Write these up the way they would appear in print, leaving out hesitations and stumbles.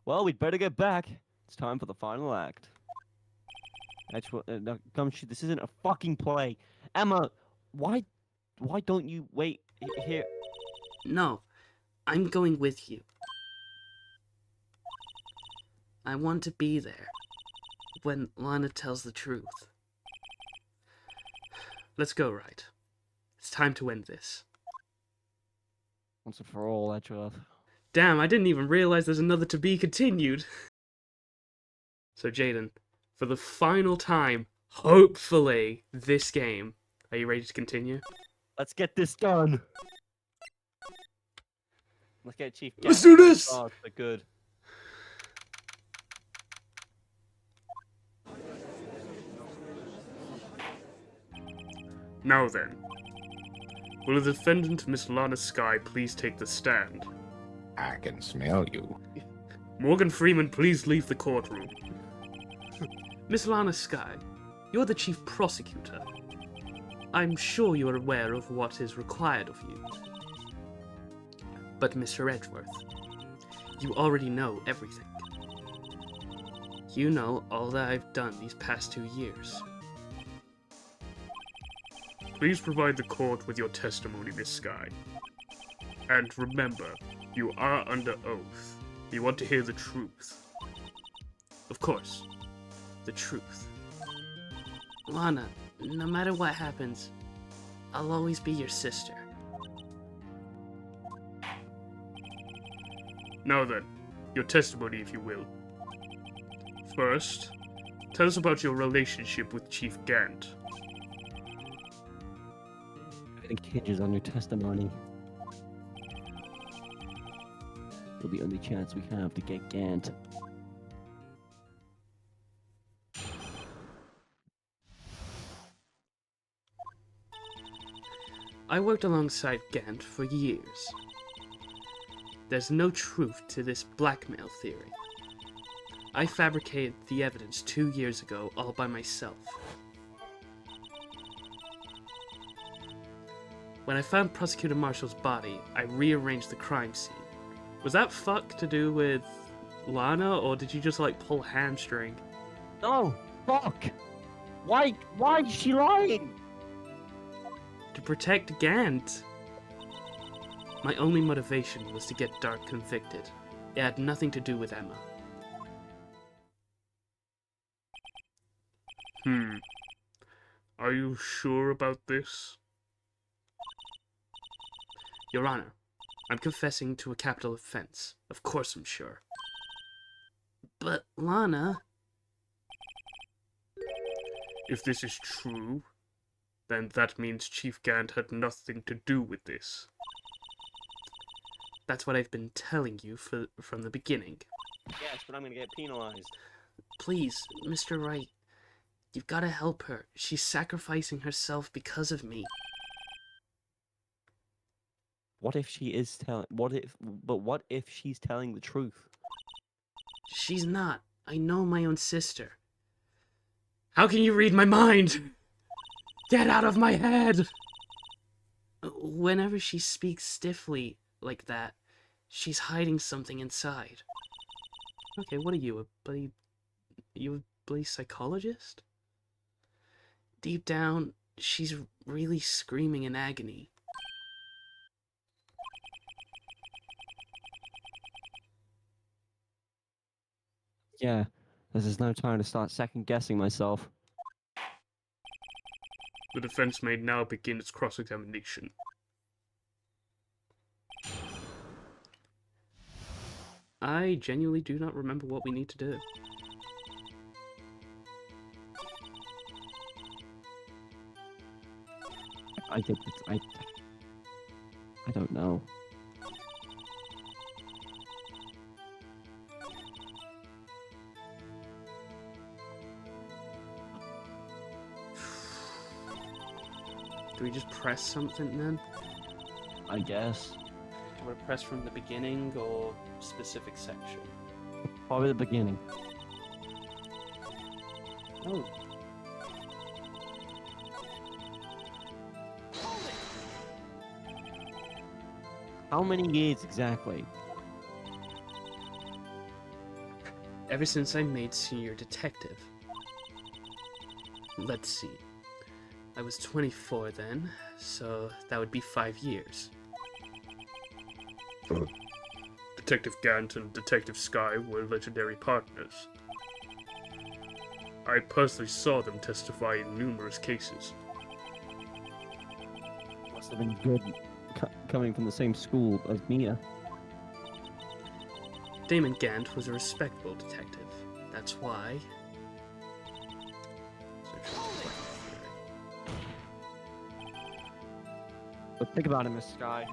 Well, we'd better get back. It's time for the final act. No, Gumshoe, this isn't a fucking play. Emma, why don't you wait here? No, I'm going with you. I want to be there when Lana tells the truth. Let's go, Wright. It's time to end this. Once and for all, Edgeworth. Damn, I didn't even realize there's another to be continued. So, Jaden, for the final time, hopefully, this game, are you ready to continue? Let's get this done. Let's get Chief Gant Let's do this! for good. Now then, will the defendant, Miss Lana Skye, please take the stand? I can smell you. Morgan Freeman, please leave the courtroom. Miss Lana Skye, you're the chief prosecutor. I'm sure you are aware of what is required of you. But Mr. Edgeworth, you already know everything. You know all that I've done these past 2 years. Please provide the court with your testimony, Miss Skye. And remember, you are under oath. You want to hear the truth. Of course, the truth. Lana, no matter what happens, I'll always be your sister. Now then, your testimony, if you will. First, tell us about your relationship with Chief Gant. I think hinges on your testimony. It's the only chance we have to get Gant. I worked alongside Gant for years. There's no truth to this blackmail theory. I fabricated the evidence 2 years ago all by myself. When I found Prosecutor Marshall's body, I rearranged the crime scene. Was that fuck to do with Lana, or did you just like pull hamstring? No, fuck! Why is she lying? To protect Gant. My only motivation was to get Dark convicted. It had nothing to do with Emma. Are you sure about this? Your Honor, I'm confessing to a capital offense. Of course I'm sure. But, Lana... If this is true, then that means Chief Gant had nothing to do with this. That's what I've been telling you from the beginning. Yes, but I'm gonna get penalized. Please, Mr. Wright, you've got to help her. She's sacrificing herself because of me. What if she is telling? What if she's telling the truth? She's not. I know my own sister. How can you read my mind? Get out of my head! Whenever she speaks stiffly like that, she's hiding something inside. Okay, what are you, a bloody psychologist? Deep down, she's really screaming in agony. Yeah, this is no time to start second-guessing myself. The defense may now begin its cross-examination. I genuinely do not remember what we need to do. I think it's... I don't know. Do we just press something then? I guess. Do we press from the beginning or specific section? Probably the beginning. Oh. How many years exactly? ever since I made senior detective. Let's see. I was 24 then, so that would be 5 years. Detective Gant and Detective Skye were legendary partners. I personally saw them testify in numerous cases. Must have been good coming from the same school as Mia. Damon Gant was a respectable detective. That's why... But think about it, Miss Skye.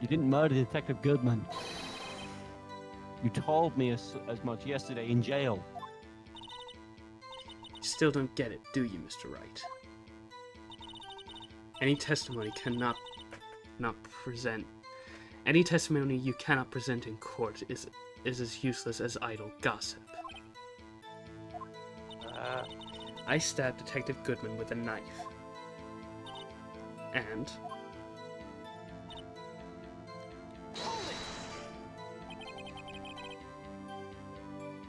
You didn't murder Detective Goodman. You told me as much yesterday in jail. You still don't get it, do you, Mr. Wright? Any testimony you cannot present in court is as useless as idle gossip. I stabbed Detective Goodman with a knife. And...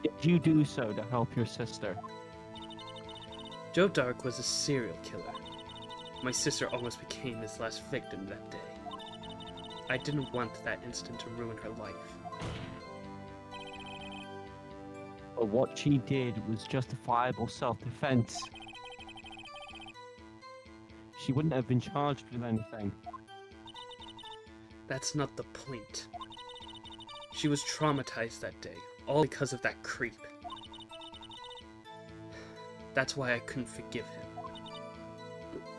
Did you do so to help your sister? Joe Dark was a serial killer. My sister almost became his last victim that day. I didn't want that incident to ruin her life. But what she did was justifiable self-defense. She wouldn't have been charged with anything. That's not the point. She was traumatized that day, all because of that creep. That's why I couldn't forgive him.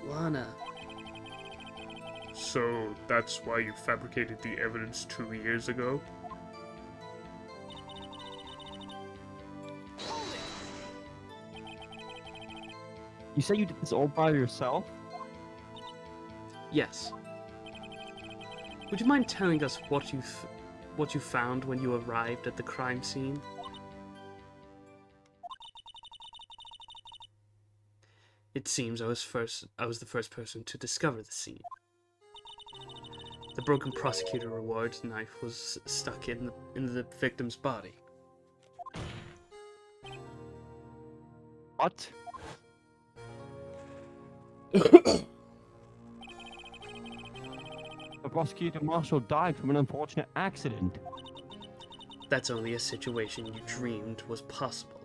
Lana. So that's why you fabricated the evidence 2 years ago? You say you did this all by yourself? Yes. Would you mind telling us what you found when you arrived at the crime scene? It seems I was the first person to discover the scene. The broken prosecutor award knife was stuck in the victim's body. What? The prosecutor marshal died from an unfortunate accident. That's only a situation you dreamed was possible.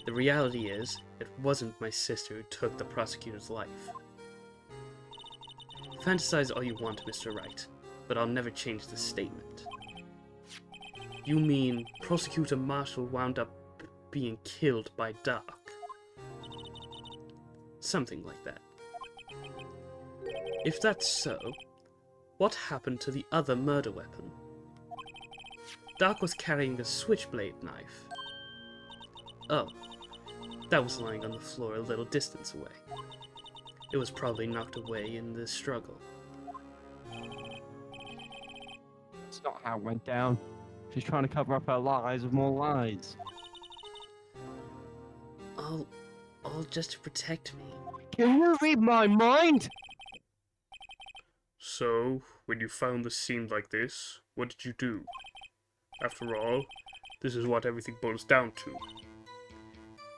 The reality is, it wasn't my sister who took the prosecutor's life. Fantasize all you want, Mr. Wright, but I'll never change this statement. You mean Prosecutor Marshall wound up being killed by Doc? Something like that. If that's so, what happened to the other murder weapon? Doc was carrying a switchblade knife. Oh, that was lying on the floor a little distance away. It was probably knocked away in the struggle. That's not how it went down. She's trying to cover up her lies with more lies. All just to protect me. Can you read my mind? So, when you found the scene like this, what did you do? After all, this is what everything boils down to.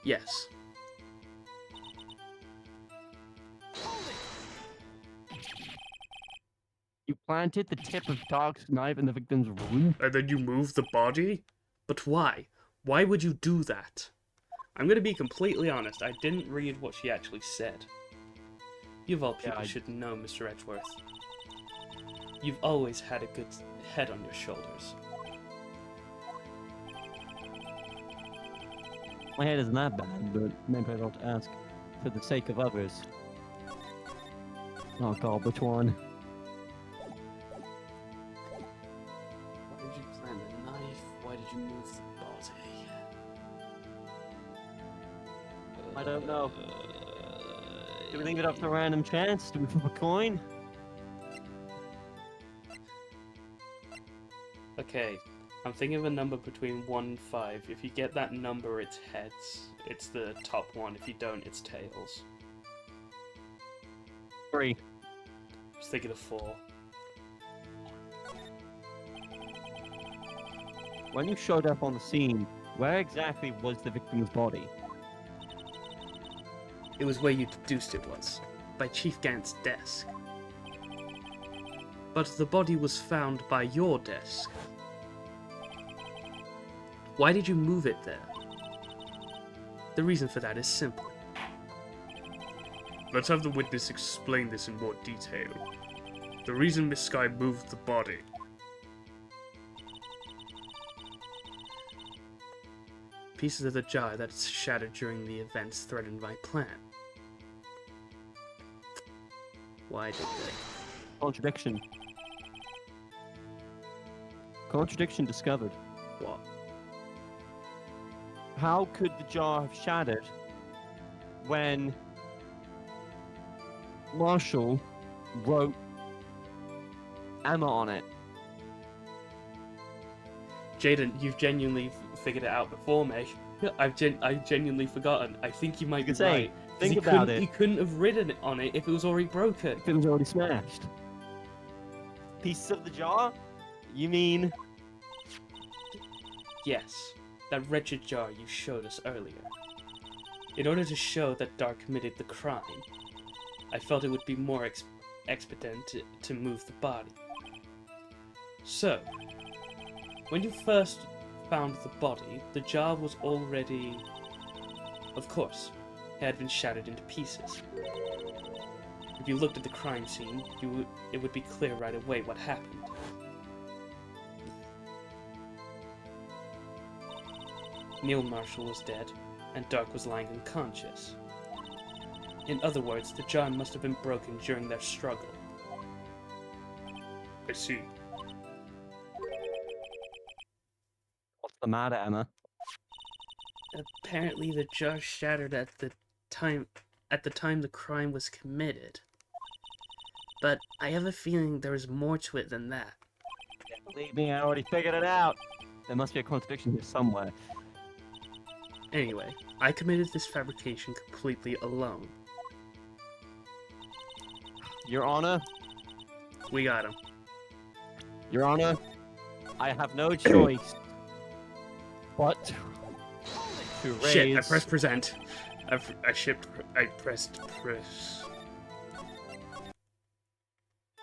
Yes. You planted the tip of Doc's knife in the victim's room? And then you moved the body? But why? Why would you do that? I'm gonna be completely honest, I didn't read what she actually said. You of all people should know, Mr. Edgeworth. You've always had a good head on your shoulders. My head isn't that bad, but maybe I don't ask for the sake of others. Oh god, which one? Why did you plant the knife? Why did you move the body? I don't know. Do we leave it up to random chance? Do we flip a coin? Okay, I'm thinking of a number between 1 and 5. If you get that number, it's heads. It's the top one. If you don't, it's tails. 3. I was thinking of 4. when you showed up on the scene, where exactly was the victim's body? It was where you deduced it was, by Chief Gant's desk. But the body was found by your desk. Why did you move it there? The reason for that is simple. Let's have the witness explain this in more detail. The reason Miss Skye moved the body. Pieces of the jar that shattered during the events threatened my plan. Why did they? Contradiction. Contradiction discovered. What? How could the jar have shattered when Marshall wrote Emma on it? Jaden, you've genuinely figured it out before me. I've genuinely forgotten. I think you might be right. Think about it. He couldn't have written it on it if it was already broken. It was already smashed. Pieces of the jar? You mean? Yes, that wretched jar you showed us earlier. In order to show that Dark committed the crime, I felt it would be more expedient to move the body. So, when you first found the body, the jar was already... Of course, it had been shattered into pieces. If you looked at the crime scene, it would be clear right away what happened. Neil Marshall was dead, and Dark was lying unconscious. In other words, the jar must have been broken during their struggle. I see. What's the matter, Emma? Apparently the jar shattered at the time the crime was committed. But I have a feeling there is more to it than that. Believe me, I already figured it out. There must be a contradiction here somewhere. Anyway, I committed this fabrication completely alone. Your Honor? We got him. Your Honor, I have no choice but to raise... Shit, I pressed present. I pressed press.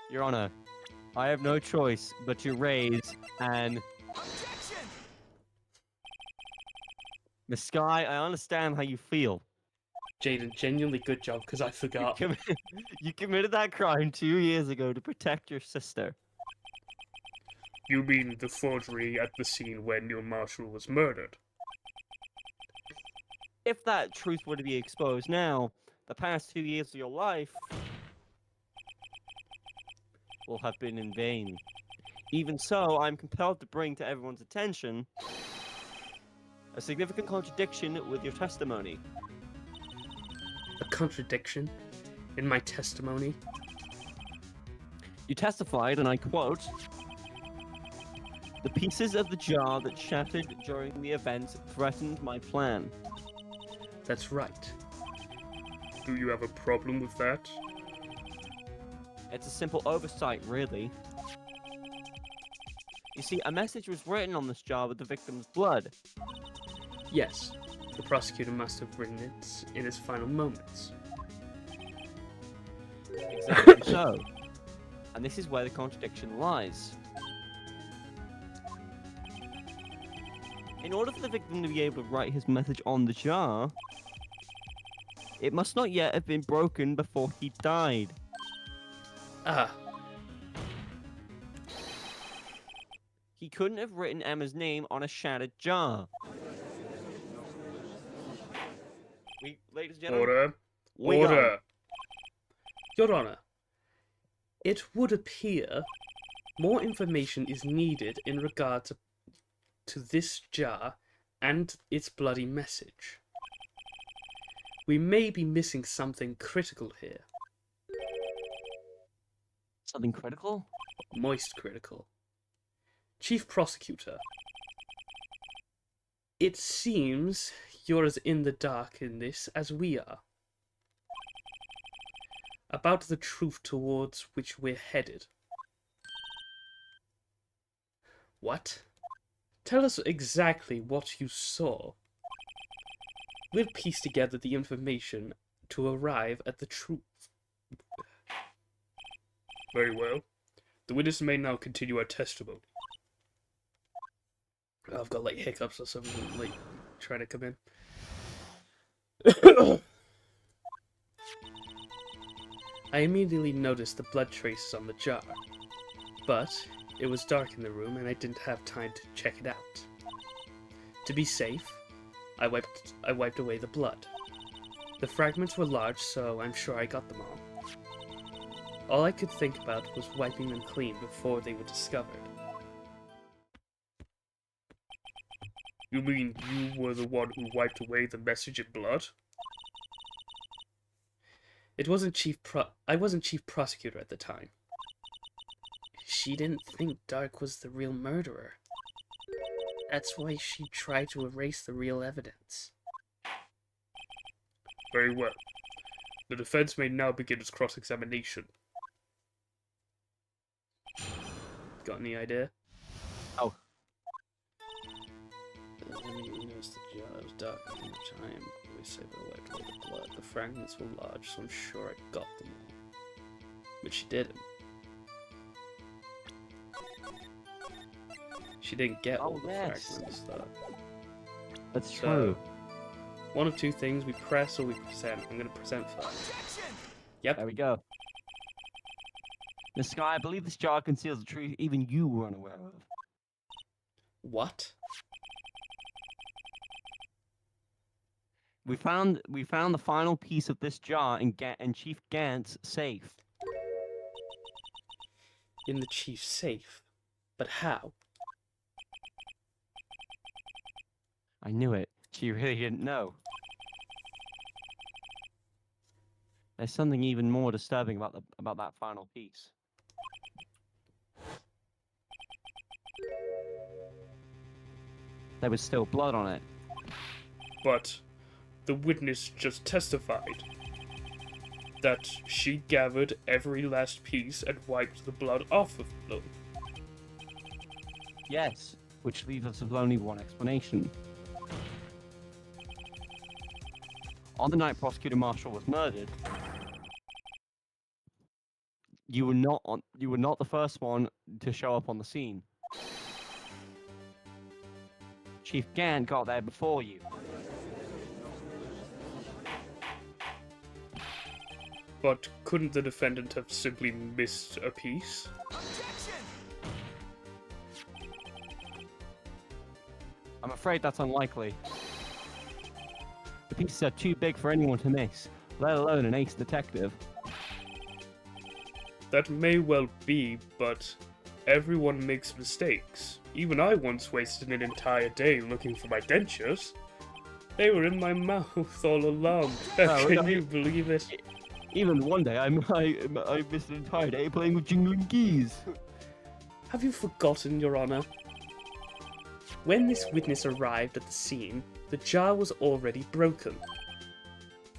Your Honor, I have no choice but to raise an... Miss Skye, I understand how you feel. Jaden, genuinely good job, because I forgot. You committed that crime 2 years ago to protect your sister. You mean the forgery at the scene where Neil Marshall was murdered? If that truth were to be exposed now, the past 2 years of your life will have been in vain. Even so, I'm compelled to bring to everyone's attention a significant contradiction with your testimony. A contradiction in my testimony? You testified, and I quote, "The pieces of the jar that shattered during the event threatened my plan." That's right. Do you have a problem with that? It's a simple oversight, really. You see, a message was written on this jar with the victim's blood. Yes, the prosecutor must have written it in his final moments. Exactly so. And this is where the contradiction lies. In order for the victim to be able to write his message on the jar, it must not yet have been broken before he died. Ah. He couldn't have written Emma's name on a shattered jar. Ladies and gentlemen, Order. we got Order. him. Your Honor, it would appear more information is needed in regard to this jar and its bloody message. We may be missing something critical here. Something critical? Moist critical. Chief Prosecutor, it seems you're as in the dark in this as we are. About the truth towards which we're headed. What? Tell us exactly what you saw. We'll piece together the information to arrive at the truth. Very well. The witness may now continue our testimony. Oh, I've got like hiccups or something, like trying to come in. I immediately noticed the blood traces on the jar, but it was dark in the room and I didn't have time to check it out. To be safe, I wiped away the blood. The fragments were large, so I'm sure I got them all. All I could think about was wiping them clean before they were discovered. You mean you were the one who wiped away the message in blood? I wasn't chief prosecutor at the time. She didn't think Dark was the real murderer. That's why she tried to erase the real evidence. Very well. The defense may now begin its cross-examination. Got any idea? Oh. You noticed the jar was dark at the time. We say that I wiped away the blood. The fragments were large, so I'm sure I got them all. But she didn't. She didn't get all the fragments, though. That's true. One of two things, we press or we present. I'm going to present first. Yep. There we go. Miss Skye, I believe this jar conceals the truth even you were unaware of. What? We found the final piece of this jar in Chief Gant's safe. In the chief's safe? But how? I knew it. She really didn't know. There's something even more disturbing about that final piece. There was still blood on it. But the witness just testified that she gathered every last piece and wiped the blood off of them. Yes, which leaves us with only one explanation. On the night Prosecutor Marshall was murdered, you were not the first one to show up on the scene. Chief Gant got there before you. But couldn't the defendant have simply missed a piece? I'm afraid that's unlikely. The pieces are too big for anyone to miss, let alone an ace detective. That may well be, but everyone makes mistakes. Even I once wasted an entire day looking for my dentures. They were in my mouth all along. Can you believe it? Even one day, I missed an entire day playing with jingling keys. Have you forgotten, Your Honor? When this witness arrived at the scene, the jar was already broken.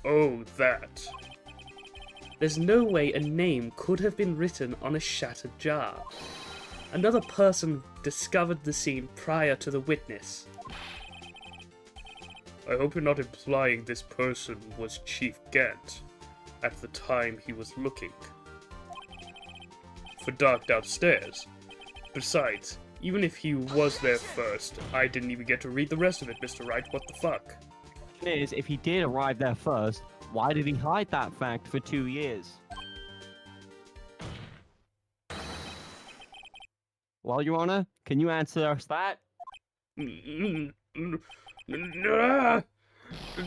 Oh, that. There's no way a name could have been written on a shattered jar. Another person discovered the scene prior to the witness. I hope you're not implying this person was Chief Gant at the time he was looking for Dark downstairs. Besides, even if he was there first, I didn't even get to read the rest of it, Mr. Wright. What the fuck? The thing is, if he did arrive there first, why did he hide that fact for 2 years? Well, Your Honor, can you answer us that?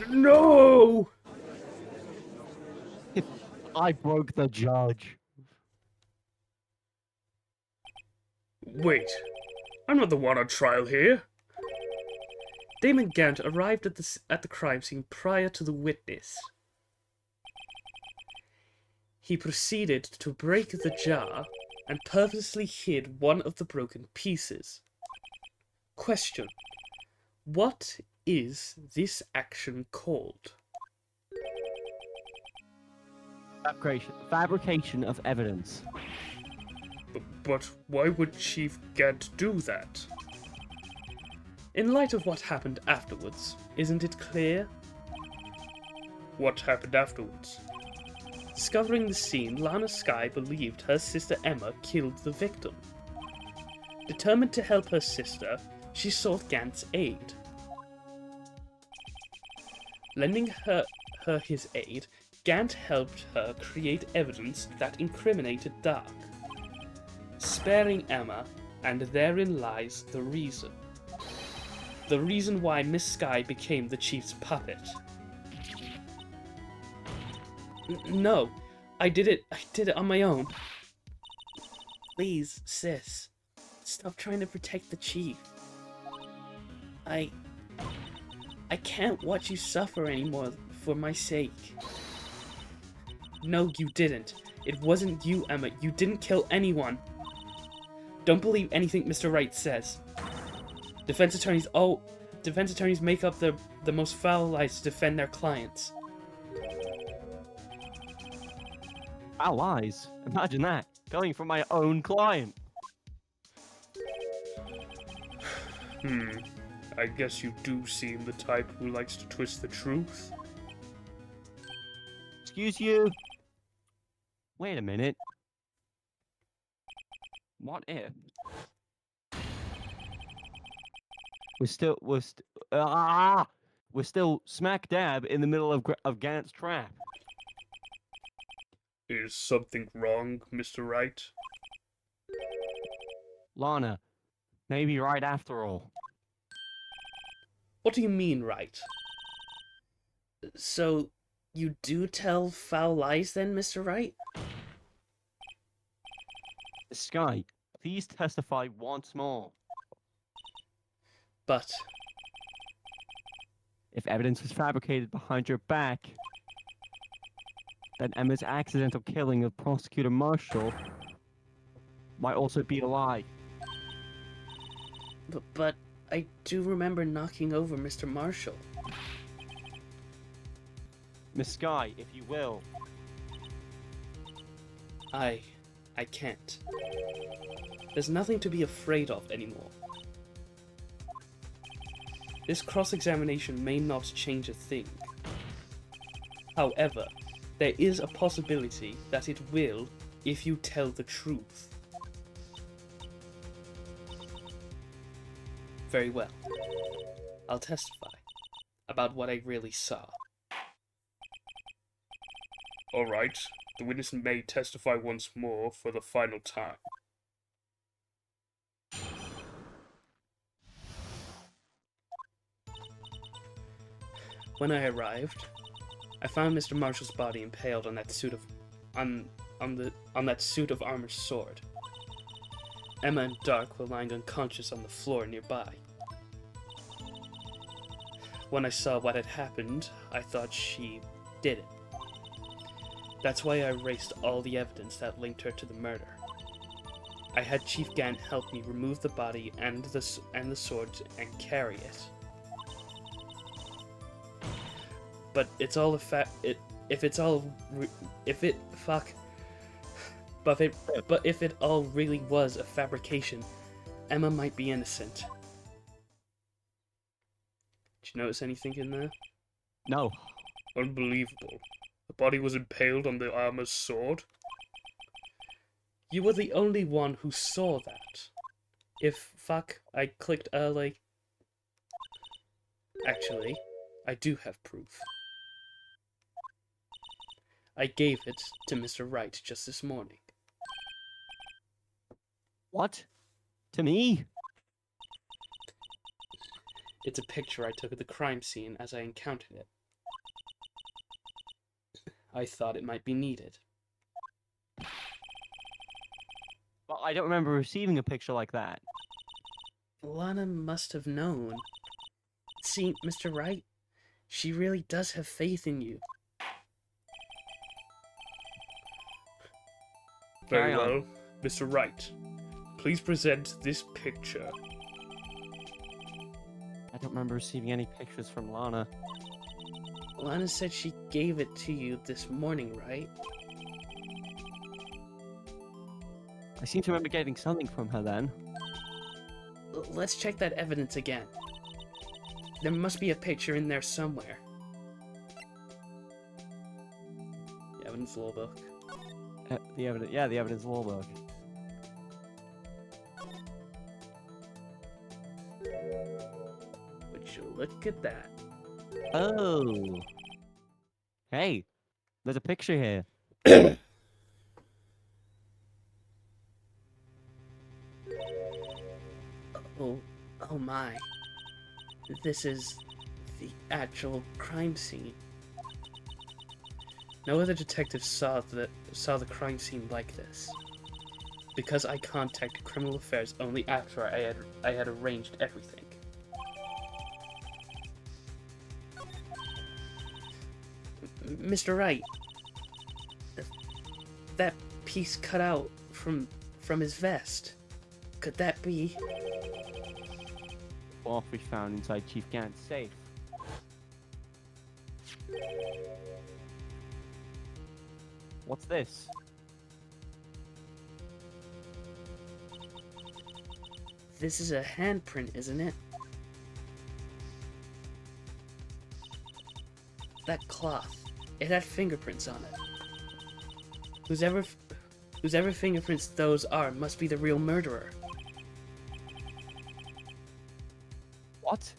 No! I broke the judge. Wait, I'm not the one on trial here. Damon Gant arrived at the crime scene prior to the witness. He proceeded to break the jar and purposely hid one of the broken pieces. Question: what is this action called? Fabrication of evidence. But why would Chief Gant do that? In light of what happened afterwards, isn't it clear? What happened afterwards? Discovering the scene, Lana Skye believed her sister Emma killed the victim. Determined to help her sister, she sought Gant's aid. Lending her his aid, Gant helped her create evidence that incriminated Dark, sparing Emma, and therein lies the reason. The reason why Miss Skye became the chief's puppet. No, I did it on my own. Please, sis, stop trying to protect the chief. I can't watch you suffer anymore for my sake. No, you didn't. It wasn't you, Emma. You didn't kill anyone. Don't believe anything Mr. Wright says. Defense attorneys make up the most foul lies to defend their clients. Foul lies? Imagine that. Coming from my own client. I guess you do seem the type who likes to twist the truth. Excuse you? Wait a minute. What if? We're still smack dab in the middle of Gant's trap. Is something wrong, Mr. Wright? Lana, maybe right after all. What do you mean, Wright? So, you do tell foul lies then, Mr. Wright? Skye, please testify once more. But If evidence was fabricated behind your back, then Emma's accidental killing of Prosecutor Marshall might also be a lie. But I do remember knocking over Mr. Marshall. Miss Skye, if you will. I can't. There's nothing to be afraid of anymore. This cross-examination may not change a thing. However, there is a possibility that it will if you tell the truth. Very well. I'll testify about what I really saw. Alright, the witness may testify once more for the final time. When I arrived, I found Mr. Marshall's body impaled on that suit of on that suit of armored sword. Emma and Dark were lying unconscious on the floor nearby. When I saw what had happened, I thought she did it. That's why I erased all the evidence that linked her to the murder. I had Chief Gant help me remove the body and the sword and carry it. But it's all if it all really was a fabrication, Emma might be innocent. Did you notice anything in there? No. Unbelievable. The body was impaled on the armor's sword. You were the only one who saw that. I clicked early. Actually, I do have proof. I gave it to Mr. Wright just this morning. What? To me? It's a picture I took of the crime scene as I encountered it. I thought it might be needed. Well, I don't remember receiving a picture like that. Lana must have known. See, Mr. Wright, she really does have faith in you. Very well. Mr. Wright, please present this picture. I don't remember receiving any pictures from Lana. Lana said she gave it to you this morning, right? I seem to remember getting something from her then. Let's check that evidence again. There must be a picture in there somewhere. The evidence law book. The evidence, yeah, the evidence law book. Would you look at that? Oh. Hey, there's a picture here. Oh my. This is the actual crime scene. No other detective saw the crime scene like this. Because I contacted criminal affairs only after I had arranged everything. Mr. Wright, that piece cut out from his vest. Could that be? Off we found inside Chief Gant's safe. What's this? This is a handprint, isn't it? That cloth. It had fingerprints on it. Whosever fingerprints those are must be the real murderer. What?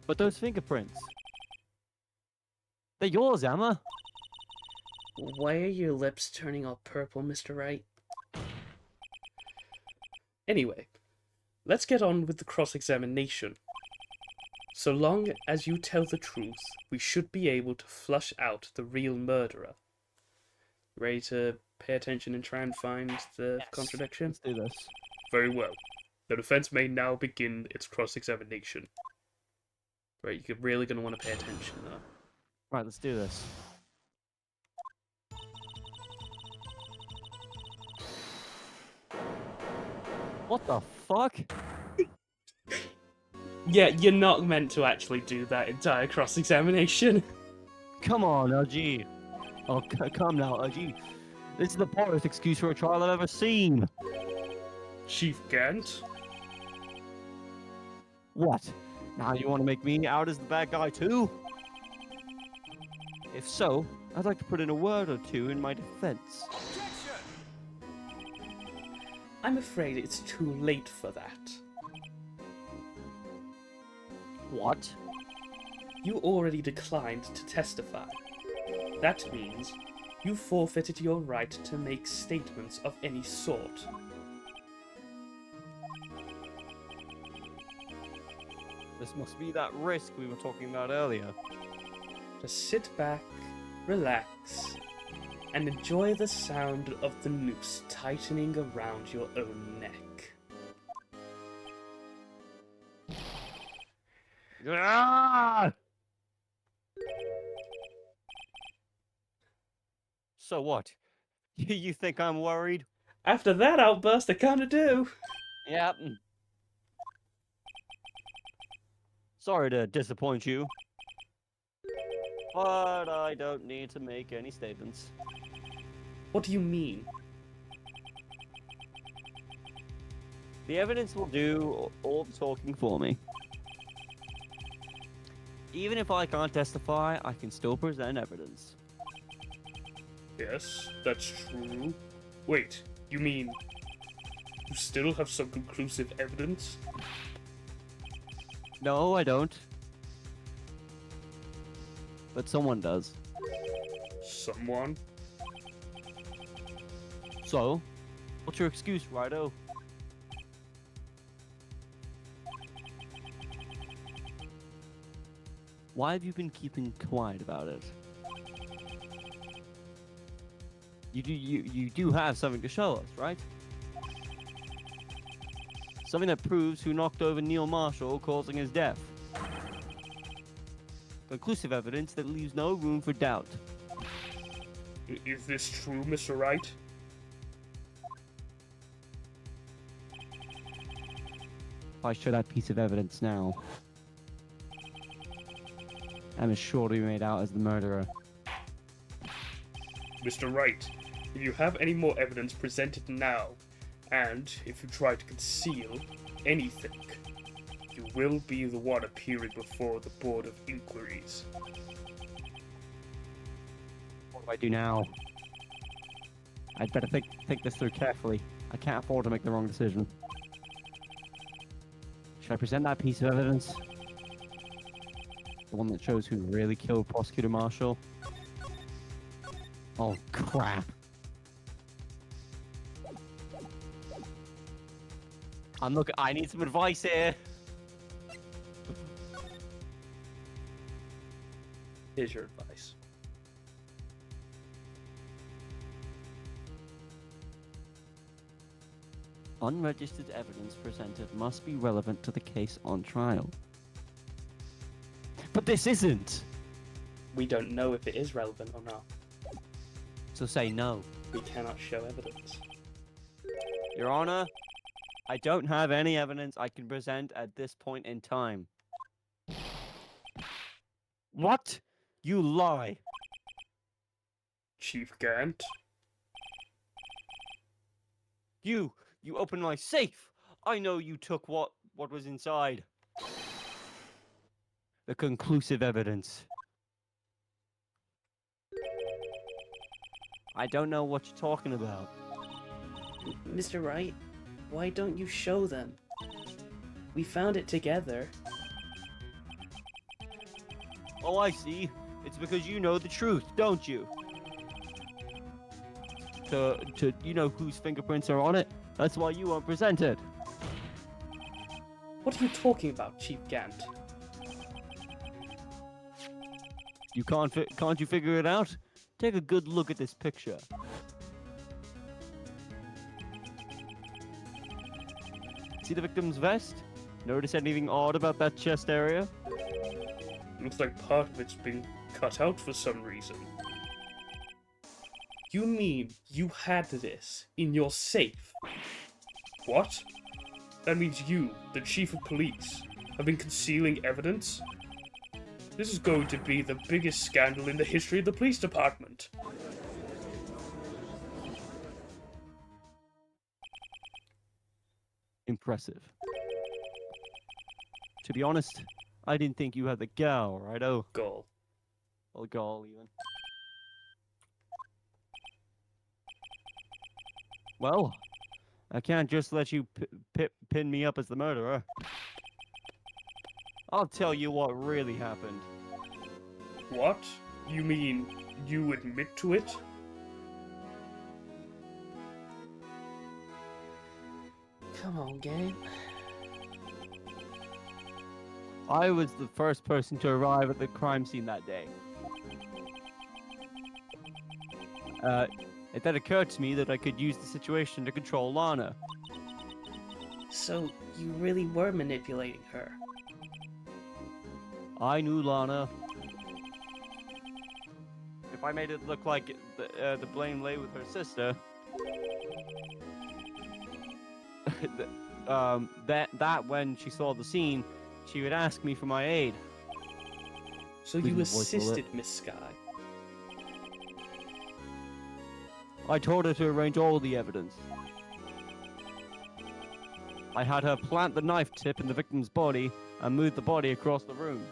But those fingerprints. They're yours, Emma. Why are your lips turning all purple, Mr. Wright? Anyway, let's get on with the cross-examination. So long as you tell the truth, we should be able to flush out the real murderer. Ready to pay attention and try and find the Yes. contradiction? Let's do this. Very well. The defense may now begin its cross-examination. Right, you're really going to want to pay attention, though. Right, let's do this. What the fuck? Yeah, you're not meant to actually do that entire cross-examination. Come on, LG. Oh, come now, LG. This is the poorest excuse for a trial I've ever seen. Chief Gant? What? Now you want to make me out as the bad guy too? If so, I'd like to put in a word or two in my defense. I'm afraid it's too late for that. What? You already declined to testify. That means you forfeited your right to make statements of any sort. This must be that risk we were talking about earlier. Just sit back, relax, and enjoy the sound of the noose tightening around your own neck. Ah! So what? You think I'm worried? After that outburst, I kinda do. Yep. Sorry to disappoint you. But I don't need to make any statements. What do you mean? The evidence will do all the talking for me. Even if I can't testify, I can still present evidence. Yes, that's true. Wait, you mean you still have some conclusive evidence? No, I don't. But someone does. Someone? So, what's your excuse, Righto? Why have you been keeping quiet about it? You do have something to show us, right? Something that proves who knocked over Neil Marshall, causing his death. Conclusive evidence that leaves no room for doubt. Is this true, Mr. Wright? If I show that piece of evidence now, I'm as sure to be made out as the murderer. Mr. Wright, if you have any more evidence, present it now. And if you try to conceal anything, you will be the one appearing before the Board of Inquiries. What do I do now? I'd better think this through carefully. I can't afford to make the wrong decision. Should I present that piece of evidence? The one that shows who really killed Prosecutor Marshall? Oh, crap. I need some advice here. Here's your advice. Unregistered evidence presented must be relevant to the case on trial. But this isn't! We don't know if it is relevant or not. So say no. We cannot show evidence. Your Honor, I don't have any evidence I can present at this point in time. What? You lie. Chief Gant? You opened my safe. I know you took what was inside. The conclusive evidence. I don't know what you're talking about. Mr. Wright, why don't you show them? We found it together. Oh, I see. It's because you know the truth, don't you? To you know whose fingerprints are on it? That's why you won't present it. What are you talking about, Chief Gant? You can't you figure it out? Take a good look at this picture. See the victim's vest? Notice anything odd about that chest area? Looks like part of it's been cut out for some reason. You mean you had this in your safe? What? That means you, the Chief of Police, have been concealing evidence? This is going to be the biggest scandal in the history of the police department. Impressive. To be honest, I didn't think you had the gall, right? Oh, Gall. or gall even. Well, I can't just let you pin me up as the murderer. I'll tell you what really happened. What? You mean you admit to it? Come on, gang. I was the first person to arrive at the crime scene that day. It then occurred to me that I could use the situation to control Lana. So, you really were manipulating her. I knew Lana. If I made it look like the blame lay with her sister, that when she saw the scene, she would ask me for my aid. So Please you avoid the lip. assisted Miss Skye. I told her to arrange all the evidence. I had her plant the knife tip in the victim's body and move the body across the room.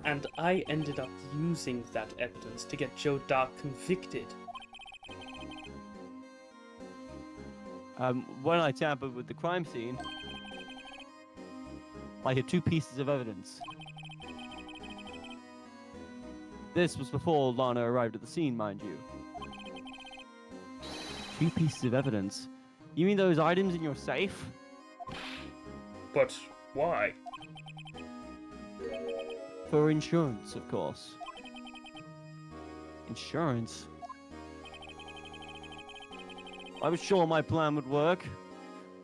And I ended up using that evidence to get Joe Dark convicted. When I tampered with the crime scene, I had two pieces of evidence. This was before Lana arrived at the scene, mind you. Two pieces of evidence? You mean those items in your safe? But why? For insurance, of course. Insurance? I was sure my plan would work,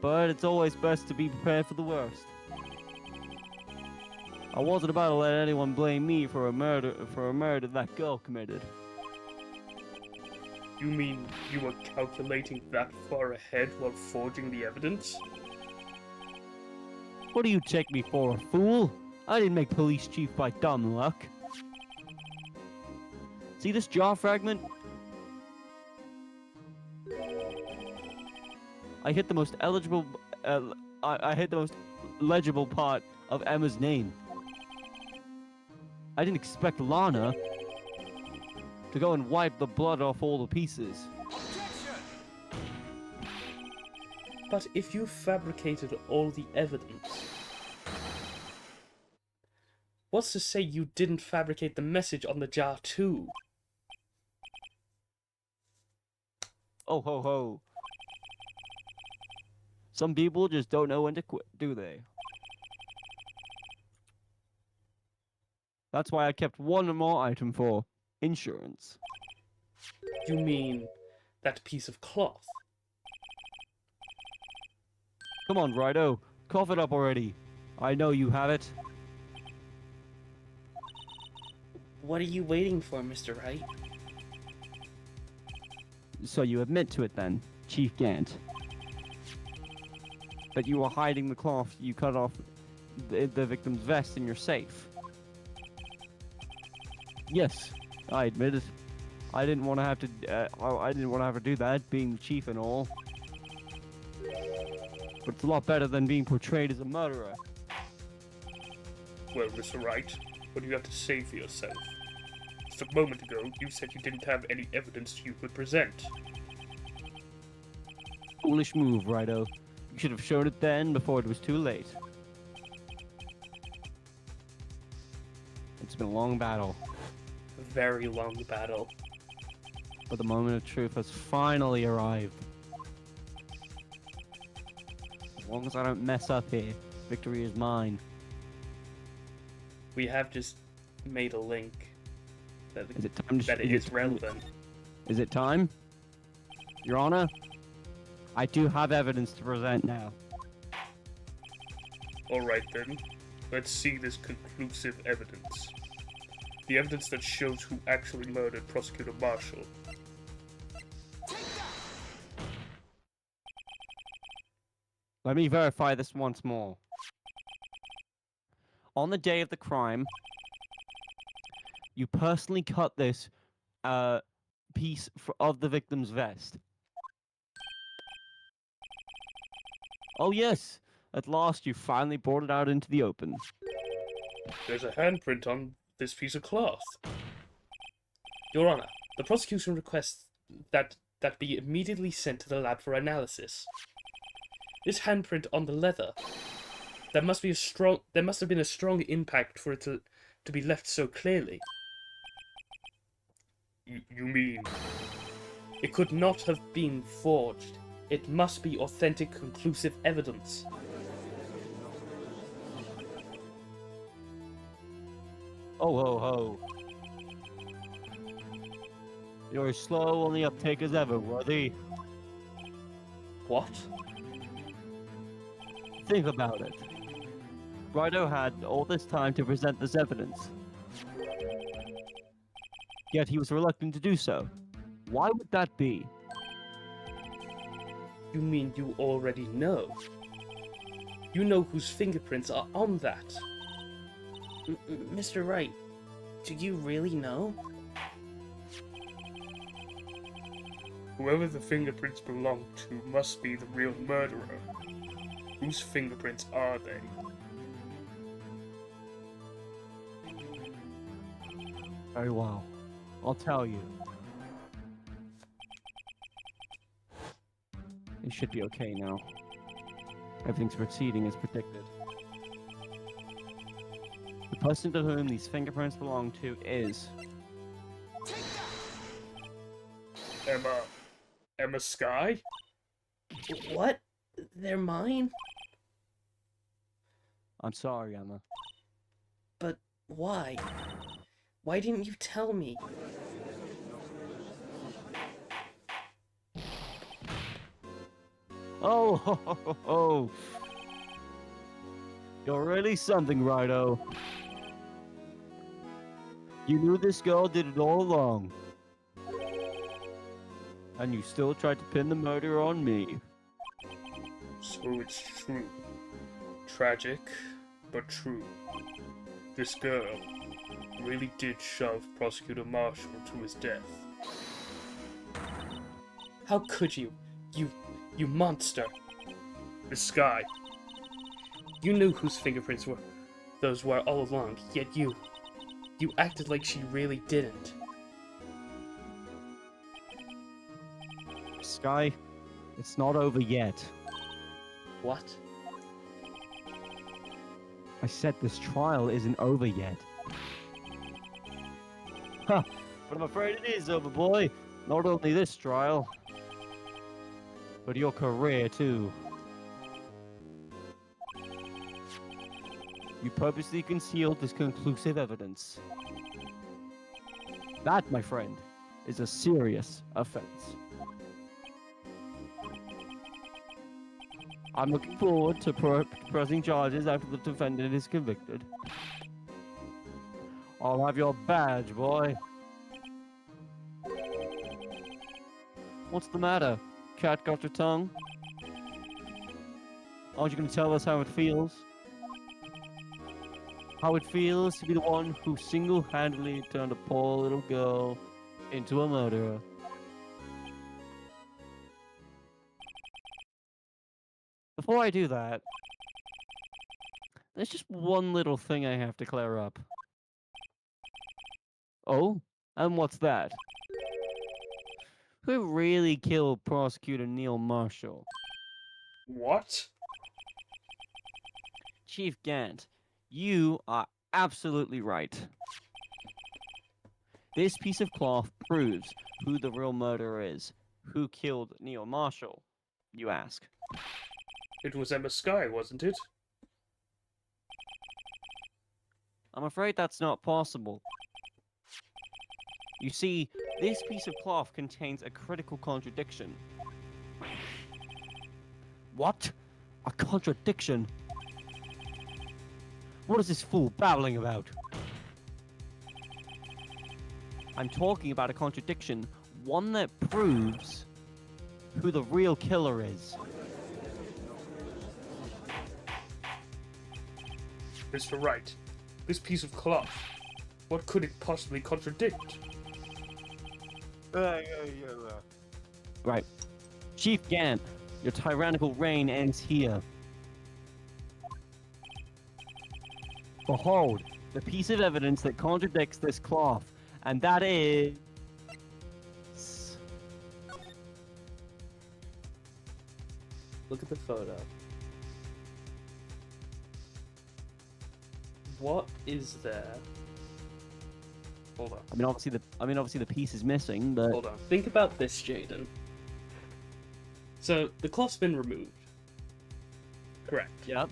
but it's always best to be prepared for the worst. I wasn't about to let anyone blame me for a murder that girl committed. You mean you were calculating that far ahead while forging the evidence? What do you take me for, a fool? I didn't make police chief by dumb luck. See this jaw fragment? I hit the most eligible I hit the most legible part of Emma's name. I didn't expect Lana to go and wipe the blood off all the pieces. But if you fabricated all the evidence, what's to say you didn't fabricate the message on the jar too? Oh ho ho. Some people just don't know when to quit, do they? That's why I kept one more item for insurance. You mean that piece of cloth? Come on, Righto. Cough it up already. I know you have it. What are you waiting for, Mr. Wright? So you admit to it then, Chief Gant. That you were hiding the cloth you cut off the victim's vest in your safe. Yes, I admit it. I didn't want to have to. I didn't want to have to do that, being the chief and all. But it's a lot better than being portrayed as a murderer. Well, Mr. Wright, what do you have to say for yourself? Just a moment ago, you said you didn't have any evidence you could present. Foolish move, Righto. You should have shown it then, before it was too late. It's been a long battle, A very long battle. but the moment of truth has finally arrived. As long as I don't mess up here, victory is mine. We have just made a link that, Is it time to that is is it- relevant. Is it time? Your Honor? I do have evidence to present now. Alright then, let's see this conclusive evidence. The evidence that shows who actually murdered Prosecutor Marshall. Let me verify this once more. On the day of the crime, you personally cut this piece of the victim's vest. Oh yes, at last you finally brought it out into the open. There's a handprint on this piece of cloth. Your Honor, the prosecution requests that be immediately sent to the lab for analysis. This handprint on the leather, there must have been a strong impact for it to be left so clearly. You mean... It could not have been forged. It must be authentic, conclusive evidence. Oh ho ho. You're as slow on the uptake as ever, Worthy. What? Think about it. Righto had all this time to present this evidence. Yet he was reluctant to do so. Why would that be? You mean you already know? You know whose fingerprints are on that? Mr. Wright, do you really know? Whoever the fingerprints belong to must be the real murderer. Whose fingerprints are they? Very well. I'll tell you. It should be okay now. Everything's proceeding as predicted. The person to whom these fingerprints belong to is... Emma Skye? What? They're mine? I'm sorry, Emma. But why? Why didn't you tell me? Oh, ho, ho, ho, ho. You're really something, Righto. You knew this girl did it all along. And you still tried to pin the murder on me. So it's true. Tragic, but true. This girl really did shove Prosecutor Marshall to his death. How could you? You monster! Miss Skye, You knew whose fingerprints those were all along, yet you acted like she really didn't. Skye, it's not over yet. What? I said this trial isn't over yet. Huh, but I'm afraid it is over, boy. Not only this trial, but your career, too. You purposely concealed this conclusive evidence. That, my friend, is a serious offense. I'm looking forward to pressing charges after the defendant is convicted. I'll have your badge, boy. What's the matter? Cat got your tongue? Aren't you going to tell us how it feels? How it feels to be the one who single-handedly turned a poor little girl into a murderer. Before I do that, there's just one little thing I have to clear up. Oh? And what's that? Who really killed Prosecutor Neil Marshall? What? Chief Gant, you are absolutely right. This piece of cloth proves who the real murderer is. Who killed Neil Marshall, you ask? It was Emma Skye, wasn't it? I'm afraid that's not possible. You see, this piece of cloth contains a critical contradiction. What? A contradiction? What is this fool babbling about? I'm talking about a contradiction, one that proves who the real killer is. Mr. Wright, this piece of cloth, what could it possibly contradict? Right. Chief Gant, your tyrannical reign ends here. Behold, the piece of evidence that contradicts this cloth, and that is... Look at the photo. What is there? Hold on. I mean, obviously the piece is missing, but... Hold on. Think about this, Jaden. So, the cloth's been removed. Correct. Yep.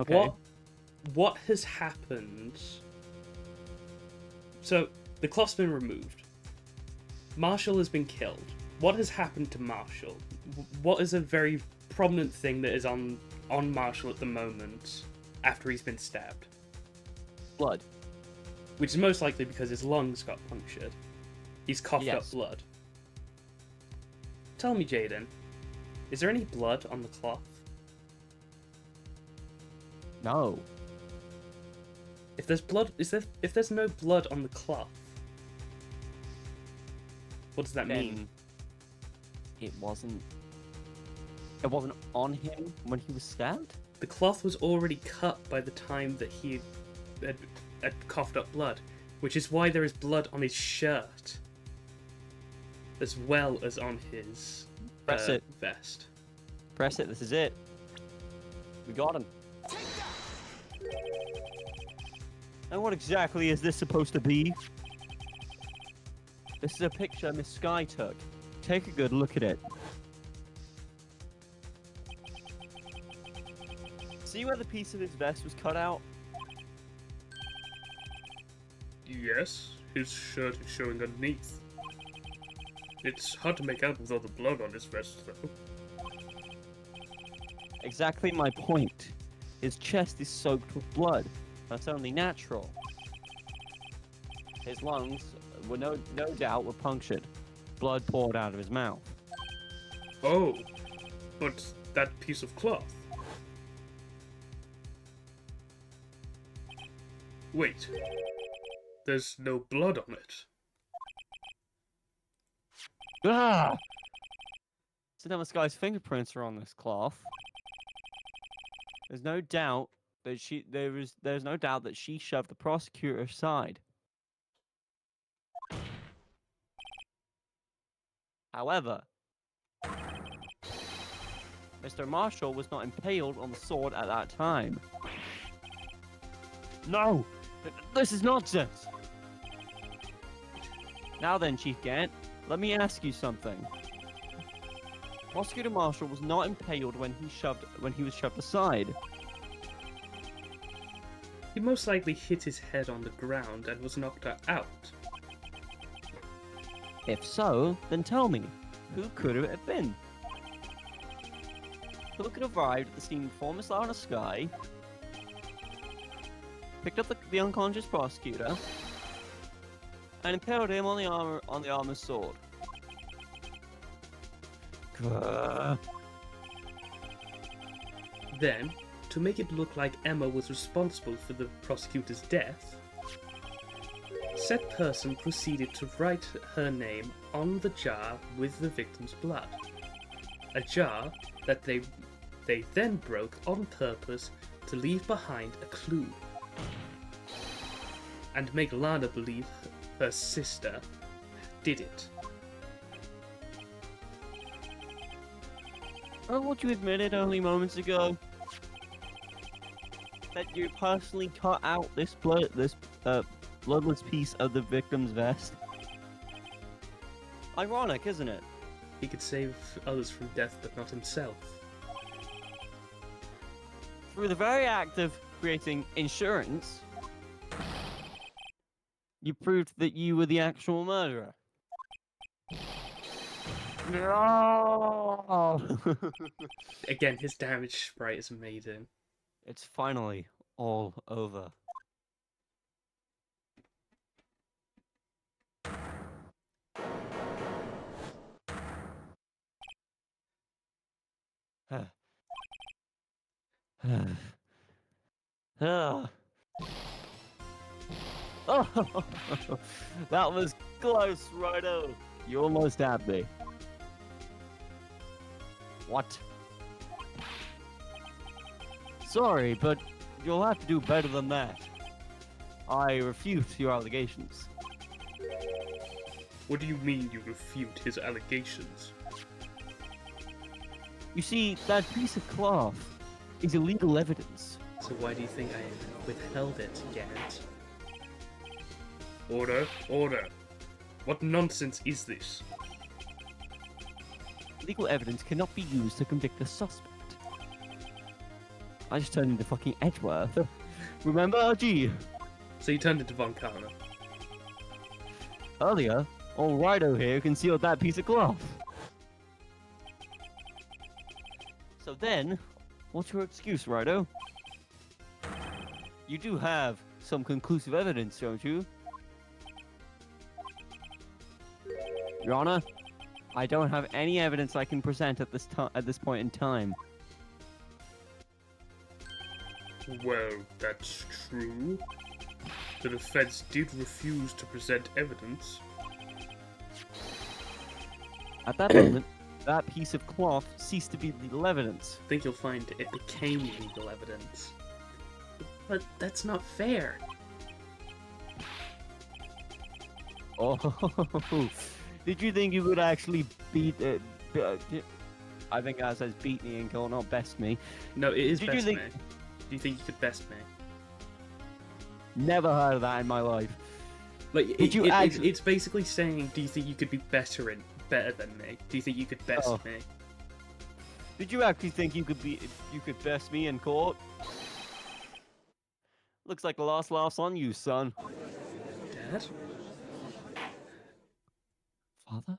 Okay. What has happened? So, the cloth's been removed. Marshall has been killed. What has happened to Marshall? What is a very prominent thing that is on Marshall at the moment after he's been stabbed? Blood. Which is most likely because his lungs got punctured. He's coughed up Yes. blood. Tell me, Jaden, is there any blood on the cloth? No. If there's blood, if there's no blood on the cloth, what does that mean? Then it wasn't on him when he was stabbed? The cloth was already cut by the time that he had coughed up blood, which is why there is blood on his shirt, as well as on his Press it. vest. Press it, this is it. We got him. And what exactly is this supposed to be? This is a picture Miss Skye took. Take a good look at it. See where the piece of his vest was cut out? Yes, his shirt is showing underneath. It's hard to make out with all the blood on his vest, though. Exactly my point. His chest is soaked with blood. That's only natural. His lungs were no doubt were punctured. Blood poured out of his mouth. Oh, but that piece of cloth. Wait, there's no blood on it. Ah! So now this guy's fingerprints are on this cloth. There's no doubt that there's no doubt that she shoved the prosecutor aside. However, Mr. Marshall was not impaled on the sword at that time. No! This is nonsense! Now then, Chief Gant, let me ask you something. Prosecutor Marshall was not impaled when he was shoved aside. He most likely hit his head on the ground and was knocked out. If so, then tell me, who could it have been? Who could have arrived at the scene before Miss Lana Skye, picked up the unconscious prosecutor, and impaled him on the armor's sword? Then, to make it look like Emma was responsible for the prosecutor's death, said person proceeded to write her name on the jar with the victim's blood. A jar that they then broke on purpose to leave behind a clue and make Lana believe her sister did it. What you admitted only moments ago, that you personally cut out this bloodless piece of the victim's vest. Ironic, isn't it? He could save others from death, but not himself. Through the very act of creating insurance, you proved that you were the actual murderer. No! Again, his damage sprite is amazing. It's finally all over. Oh, that was close, Righto. You almost had me. What? Sorry, but you'll have to do better than that. I refute your allegations. What do you mean you refute his allegations? You see, that piece of cloth is illegal evidence. So why do you think I withheld it, Gant? Order, order. What nonsense is this? Legal evidence cannot be used to convict a suspect. I just turned into fucking Edgeworth. Remember? Gee. So you turned into Von Karma. Earlier, old Righto here concealed that piece of cloth. So then, what's your excuse, Righto? You do have some conclusive evidence, don't you? Your Honor, I don't have any evidence I can present at this point in time. Well, that's true. The defense did refuse to present evidence. At that moment, that piece of cloth ceased to be legal evidence. I think you'll find it became legal evidence. But that's not fair. Oh, did you think you could actually beat? I think that says beat me and kill, not best me. No, it is Did you best think- me. Do you think you could best me? Never heard of that in my life. Like, Did you actually- it's basically saying, do you think you could be better than me? Do you think you could best Oh. me? Did you actually think you could best me in court? Looks like the last laugh's on you, son. Dad? Father?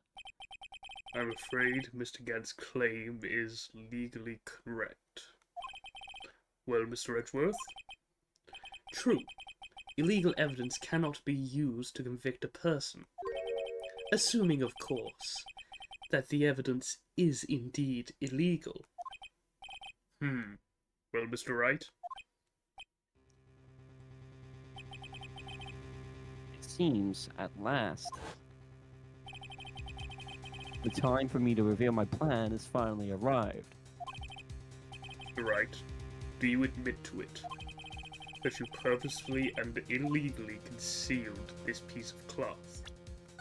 I'm afraid Mr. Gant's claim is legally correct. Well, Mr. Edgeworth? True. Illegal evidence cannot be used to convict a person. Assuming, of course, that the evidence is indeed illegal. Well, Mr. Wright? It seems, at last, the time for me to reveal my plan has finally arrived. Right. do you admit to it? That you purposefully and illegally concealed this piece of cloth?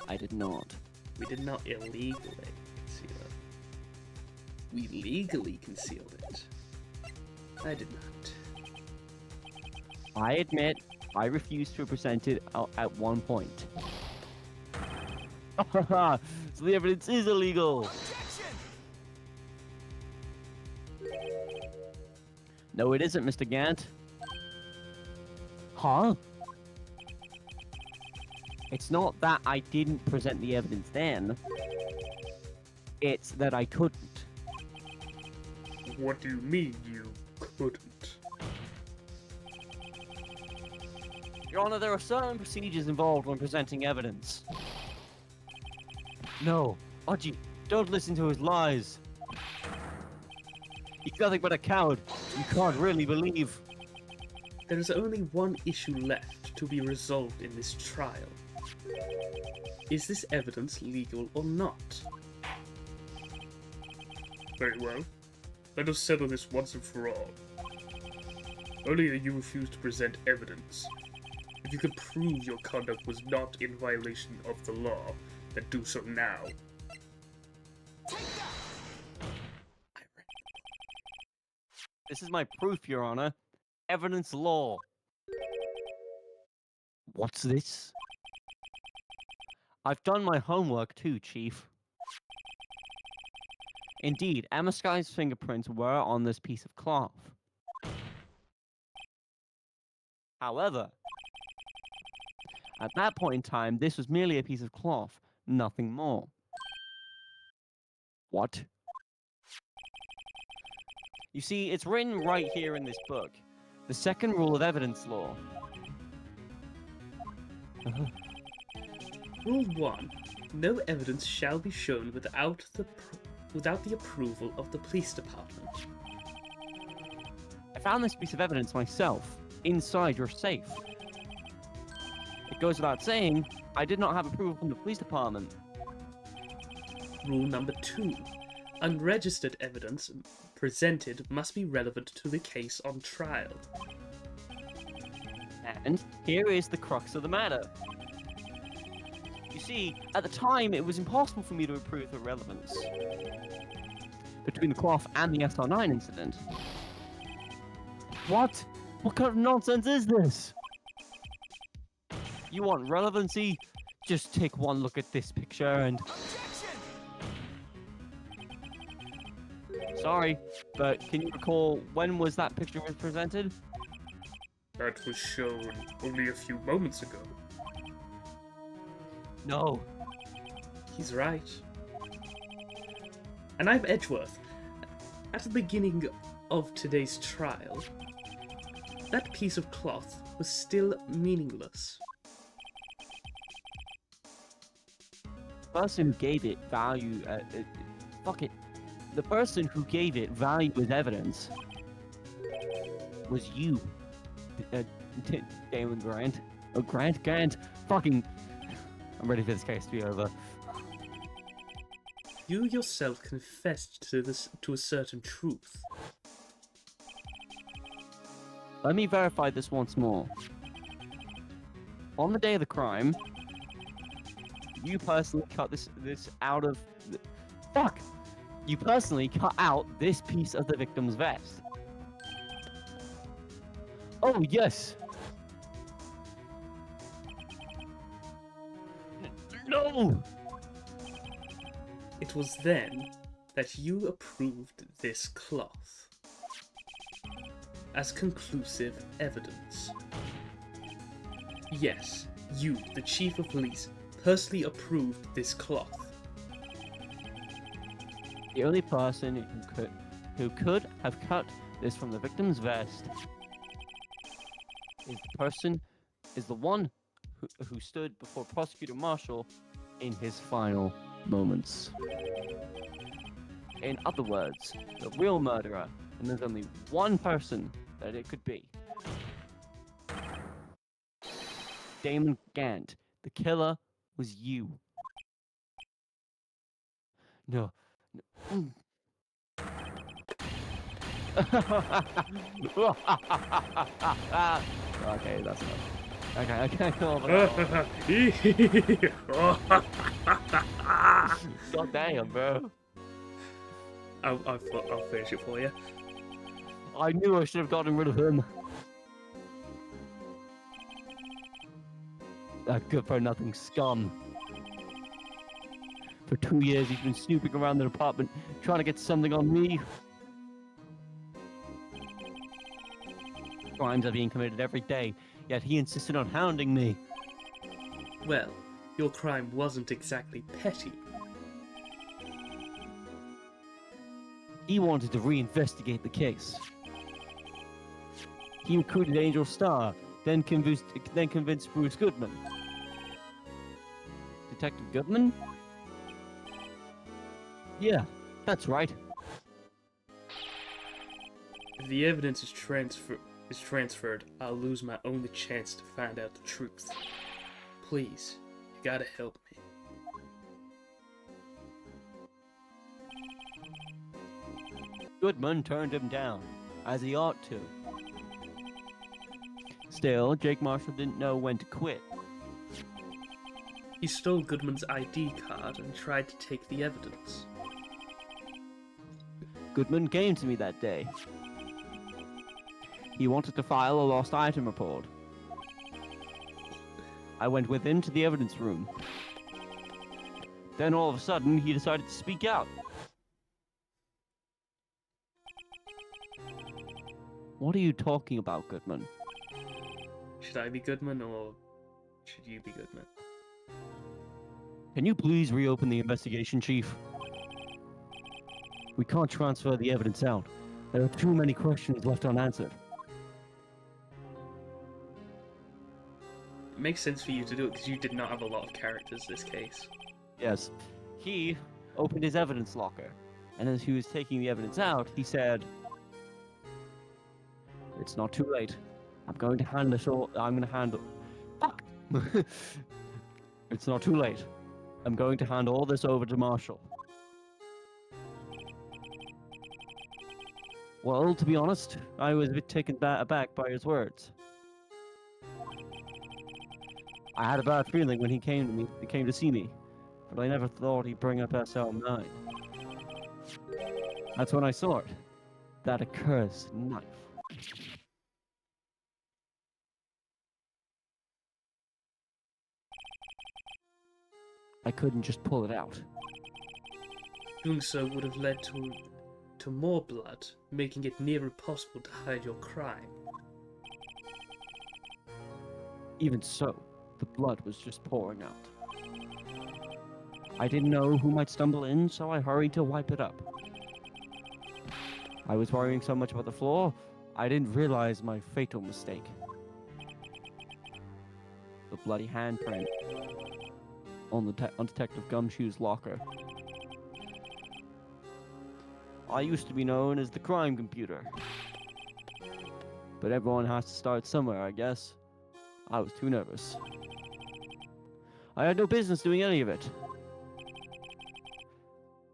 I did not. We did not illegally conceal it. We legally concealed it. I did not. I admit I refused to present it at one point. So the evidence is illegal. No, it isn't, Mr. Gant. Huh? It's not that I didn't present the evidence then. It's that I couldn't. What do you mean you couldn't? Your Honor, there are certain procedures involved when presenting evidence. No, Aji, don't listen to his lies. He's nothing but a coward. You can't really believe. There is only one issue left to be resolved in this trial. Is this evidence legal or not? Very well. Let us settle this once and for all. Earlier you refused to present evidence. If you could prove your conduct was not in violation of the law, then do so now. This is my proof, Your Honor. Evidence law. What's this? I've done my homework too, Chief. Indeed, Emma Skye's fingerprints were on this piece of cloth. However, at that point in time, this was merely a piece of cloth, nothing more. What? You see, it's written right here in this book. The second rule of evidence law. Rule 1. No evidence shall be shown without the approval of the police department. I found this piece of evidence myself, inside your safe. It goes without saying, I did not have approval from the police department. Rule number 2. Unregistered evidence presented must be relevant to the case on trial. And here is the crux of the matter. You see, at the time, it was impossible for me to prove the relevance between the cloth and the SR9 incident. What? What kind of nonsense is this? You want relevancy? Just take one look at this picture and... Sorry, but can you recall when was that picture presented? That was shown only a few moments ago. No. He's right. And I'm Edgeworth. At the beginning of today's trial, that piece of cloth was still meaningless. The person who gave it value... fuck it. The person who gave it value as evidence was you. Damon Grant. Oh, Gant. Fucking... I'm ready for this case to be over. You yourself confessed to a certain truth. Let me verify this once more. On the day of the crime, you personally cut this out of... Fuck! You personally cut out this piece of the victim's vest. Oh, yes! No! It was then that you approved this cloth as conclusive evidence. Yes, you, the Chief of Police, personally approved this cloth. The only person who could have cut this from the victim's vest is the one who stood before Prosecutor Marshall in his final moments. In other words, the real murderer, and there's only one person that it could be. Damon Gant. The killer was you. No. Okay, that's enough. Okay, I can't go over that one. God damn, bro. I'll finish it for you. I knew I should have gotten rid of him. That good for nothing scum. For 2 years, he's been snooping around the department, trying to get something on me. Crimes are being committed every day, yet he insisted on hounding me. Well, your crime wasn't exactly petty. He wanted to reinvestigate the case. He recruited Angel Starr, then convinced Bruce Goodman. Detective Goodman? Yeah, that's right. If the evidence is transferred, I'll lose my only chance to find out the truth. Please, you gotta help me. Goodman turned him down, as he ought to. Still, Jake Marshall didn't know when to quit. He stole Goodman's ID card and tried to take the evidence. Goodman came to me that day. He wanted to file a lost item report. I went with him to the evidence room. Then all of a sudden, he decided to speak out. What are you talking about, Goodman? Should I be Goodman or should you be Goodman? Can you please reopen the investigation, Chief? We can't transfer the evidence out. There are too many questions left unanswered. It makes sense for you to do it because you did not have a lot of characters this case. Yes. He opened his evidence locker, and as he was taking the evidence out, he said, "It's not too late. I'm going to hand this all. I'm going to handle. Fuck! It's not too late. I'm going to hand all this over to Marshall." Well, to be honest, I was a bit taken aback by his words. I had a bad feeling when he came to see me, but I never thought he'd bring up SL9. That's when I saw it. That accursed knife. I couldn't just pull it out. Doing so would have led to more blood, making it near impossible to hide your crime. Even so, the blood was just pouring out. I didn't know who might stumble in, so I hurried to wipe it up. I was worrying so much about the floor, I didn't realize my fatal mistake. The bloody handprint on Detective Gumshoe's locker. I used to be known as the crime computer. But everyone has to start somewhere, I guess. I was too nervous. I had no business doing any of it.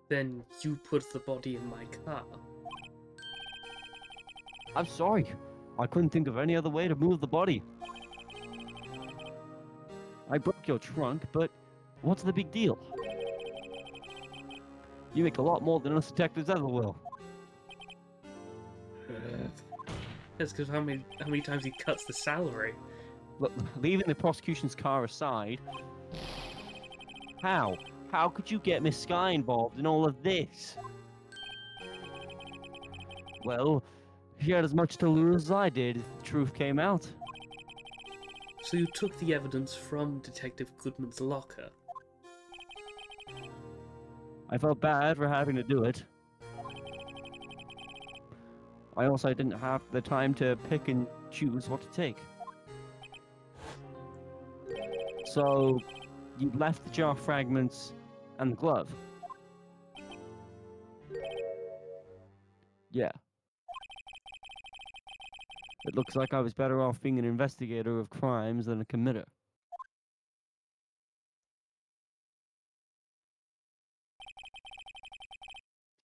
Then you put the body in my car. I'm sorry. I couldn't think of any other way to move the body. I broke your trunk, but what's the big deal? You make a lot more than us detectives ever will. That's because how many times he cuts the salary. Look, leaving the prosecution's car aside, how? How could you get Miss Skye involved in all of this? Well, she had as much to lose as I did if the truth came out. So you took the evidence from Detective Goodman's locker. I felt bad for having to do it. I also didn't have the time to pick and choose what to take. So, you left the jar fragments and the glove. Yeah. It looks like I was better off being an investigator of crimes than a committer.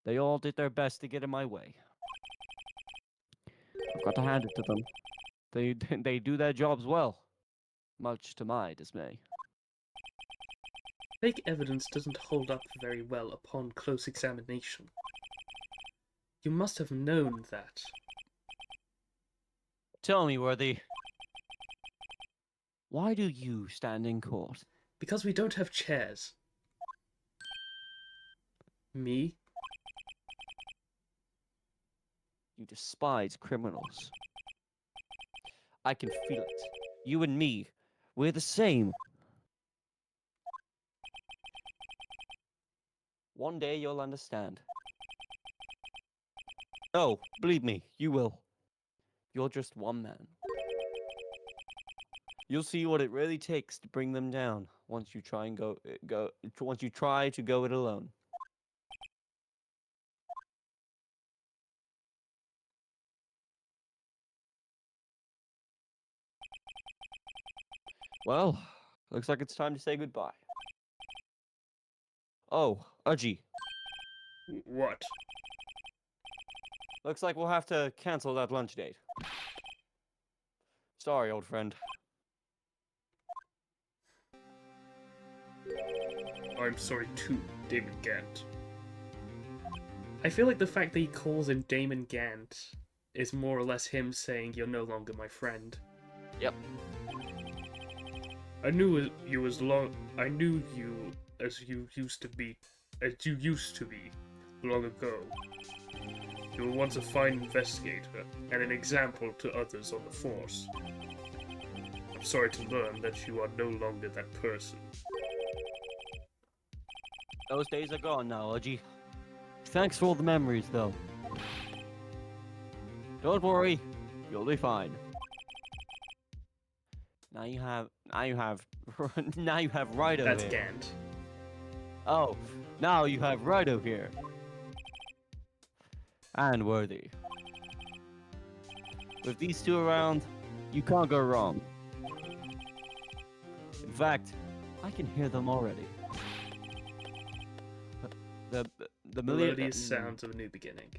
They all did their best to get in my way. Got to hand it to them. They do their jobs well, much to my dismay. Fake evidence doesn't hold up very well upon close examination. You must have known that. Tell me, Worthy, why do you stand in court? Because we don't have chairs. Me? You despise criminals. I can feel it. You and me, we're the same. One day you'll understand. Oh, believe me, you will. You're just one man. You'll see what it really takes to bring them down once you try and once you try to go it alone. Well, looks like it's time to say goodbye. Oh, Udgy, What? looks like we'll have to cancel that lunch date. Sorry, old friend. I'm sorry too, Damon Gant. I feel like the fact that he calls him Damon Gant is more or less him saying you're no longer my friend. Yep. I knew you as long as you used to be long ago. You were once a fine investigator and an example to others on the force. I'm sorry to learn that you are no longer that person. Those days are gone now, Udgy. Thanks for all the memories, though. Don't worry, you'll be fine. Now you have now you have Wright over That's here. Gant. Oh, now you have Wright here. And Worthy. With these two around, you can't go wrong. In fact, I can hear them already. The Melodious sounds of a new beginning.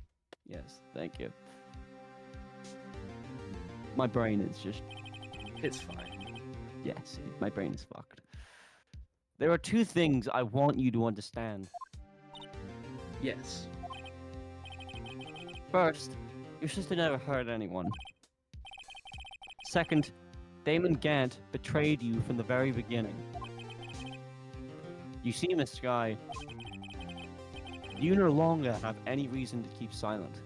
Yes, thank you. My brain is just It's fine. yes, my brain is fucked. There are two things I want you to understand. Yes. First, your sister never hurt anyone. Second, Damon Gant betrayed you from the very beginning. You see, Miss Skye, you no longer have any reason to keep silent.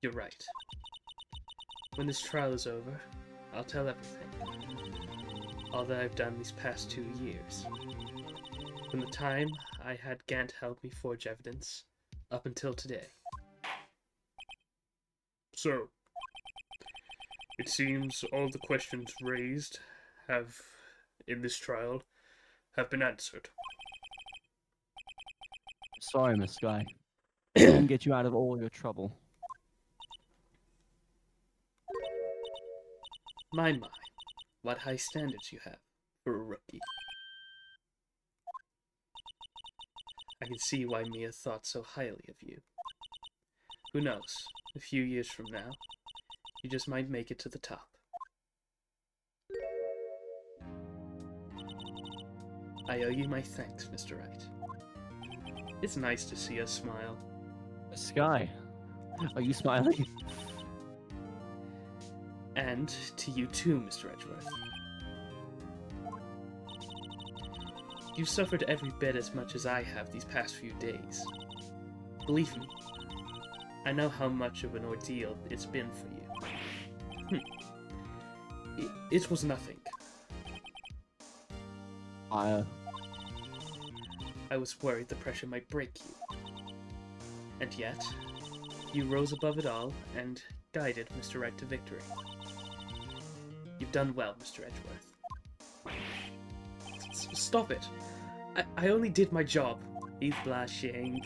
You're right. When this trial is over, I'll tell everything. All that I've done these past 2 years. From the time I had Gant help me forge evidence, up until today. So, it seems all the questions raised in this trial have been answered. Sorry, Miss Skye. I didn't get you out of all your trouble. My, what high standards you have for a rookie. I can see why Mia thought so highly of you. Who knows, a few years from now, you just might make it to the top. I owe you my thanks, Mr. Wright. It's nice to see us smile. Miss Skye, are you smiling? And to you too, Mr. Edgeworth. You've suffered every bit as much as I have these past few days. Believe me, I know how much of an ordeal it's been for you. It was nothing. I was worried the pressure might break you. And yet, you rose above it all and guided Mr. Wright to victory. You've done well, Mr. Edgeworth. Stop it! I only did my job. He's blushing.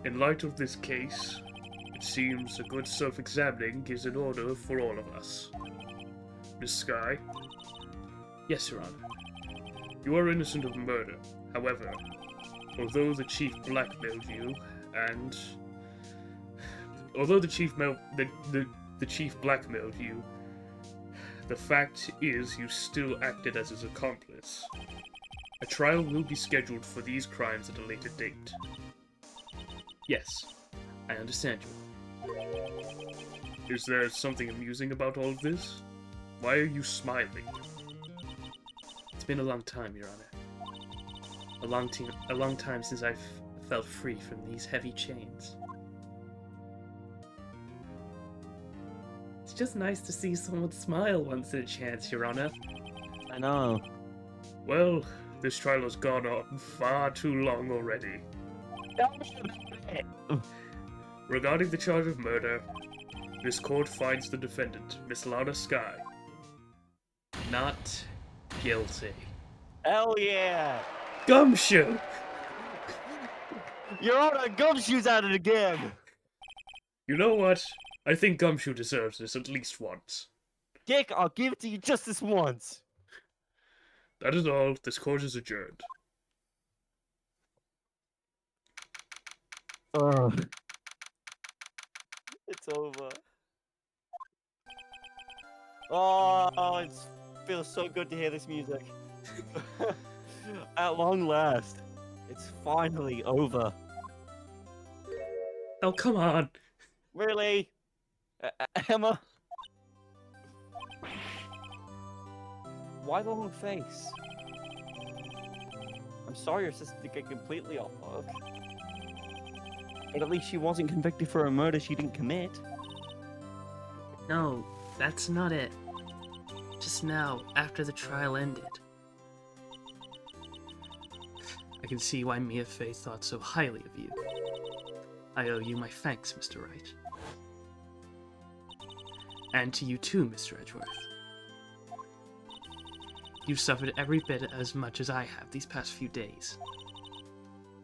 In light of this case, it seems a good self-examining is in order for all of us. Miss Skye, Yes, Your Honor. you are innocent of murder. However, although the chief blackmailed you and although the chief the chief blackmailed you, the fact is you still acted as his accomplice. A trial will be scheduled for these crimes at a later date. Yes, I understand you. Is there something amusing about all of this? Why are you smiling? It's been a long time, Your Honor. A long time since I've felt free from these heavy chains. It's just nice to see someone smile once in a chance, Your Honor. I know. Well, this trial has gone on far too long already. Regarding the charge of murder, this court finds the defendant, Miss Lana Skye, Not guilty. Hell yeah! Gumshoe! Your Honor, Gumshoe's at it again! You know what? I think Gumshoe deserves this at least once. Dick, I'll give it to you just this once! That is all. This court is adjourned. Ugh. It's over. Oh, it feels so good to hear this music. At long last, it's finally over. Oh, come on! Really? Emma? Why the long face? I'm sorry your sister did get completely off hook. But at least she wasn't convicted for a murder she didn't commit. No, that's not it. Just now, after the trial ended. I can see why Mia Fey thought so highly of you. I owe you my thanks, Mr. Wright. And to you too, Mr. Edgeworth. You've suffered every bit as much as I have these past few days.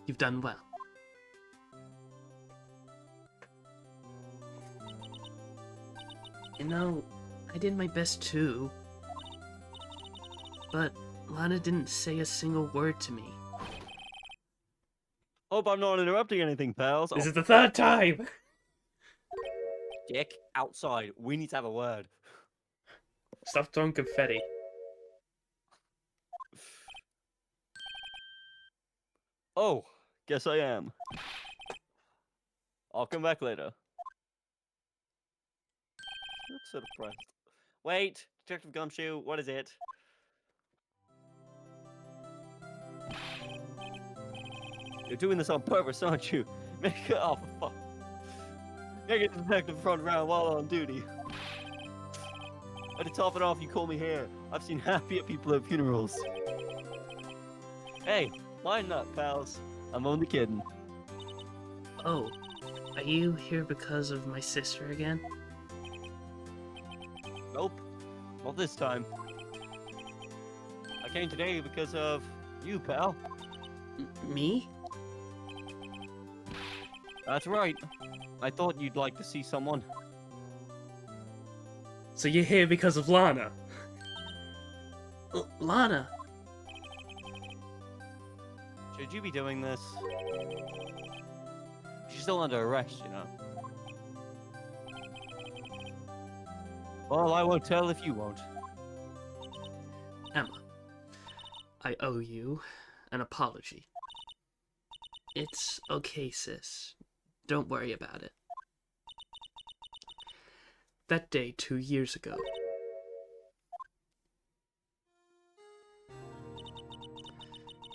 You've done well. You know, I did my best too. But Lana didn't say a single word to me. Hope I'm not interrupting anything, pals. This is the third time! Dick, outside. We need to have a word. Stop throwing confetti. Oh, guess I am. I'll come back later. Looks so depressed. Wait, Detective Gumshoe, what is it? You're doing this on purpose, aren't you? Make it off. Oh, make it detective front round while on duty. And to top it off, you call me here. I've seen happier people at funerals. Hey, line up, pals. I'm only kidding. Oh, are you here because of my sister again? Nope, not this time. I came today because of you, pal. Me? That's right. I thought you'd like to see someone. So you're here because of Lana? Lana! Should you be doing this? She's still under arrest, you know. Well, I won't tell if you won't. Emma, I owe you an apology. It's okay, sis. Don't worry about it. That day 2 years ago,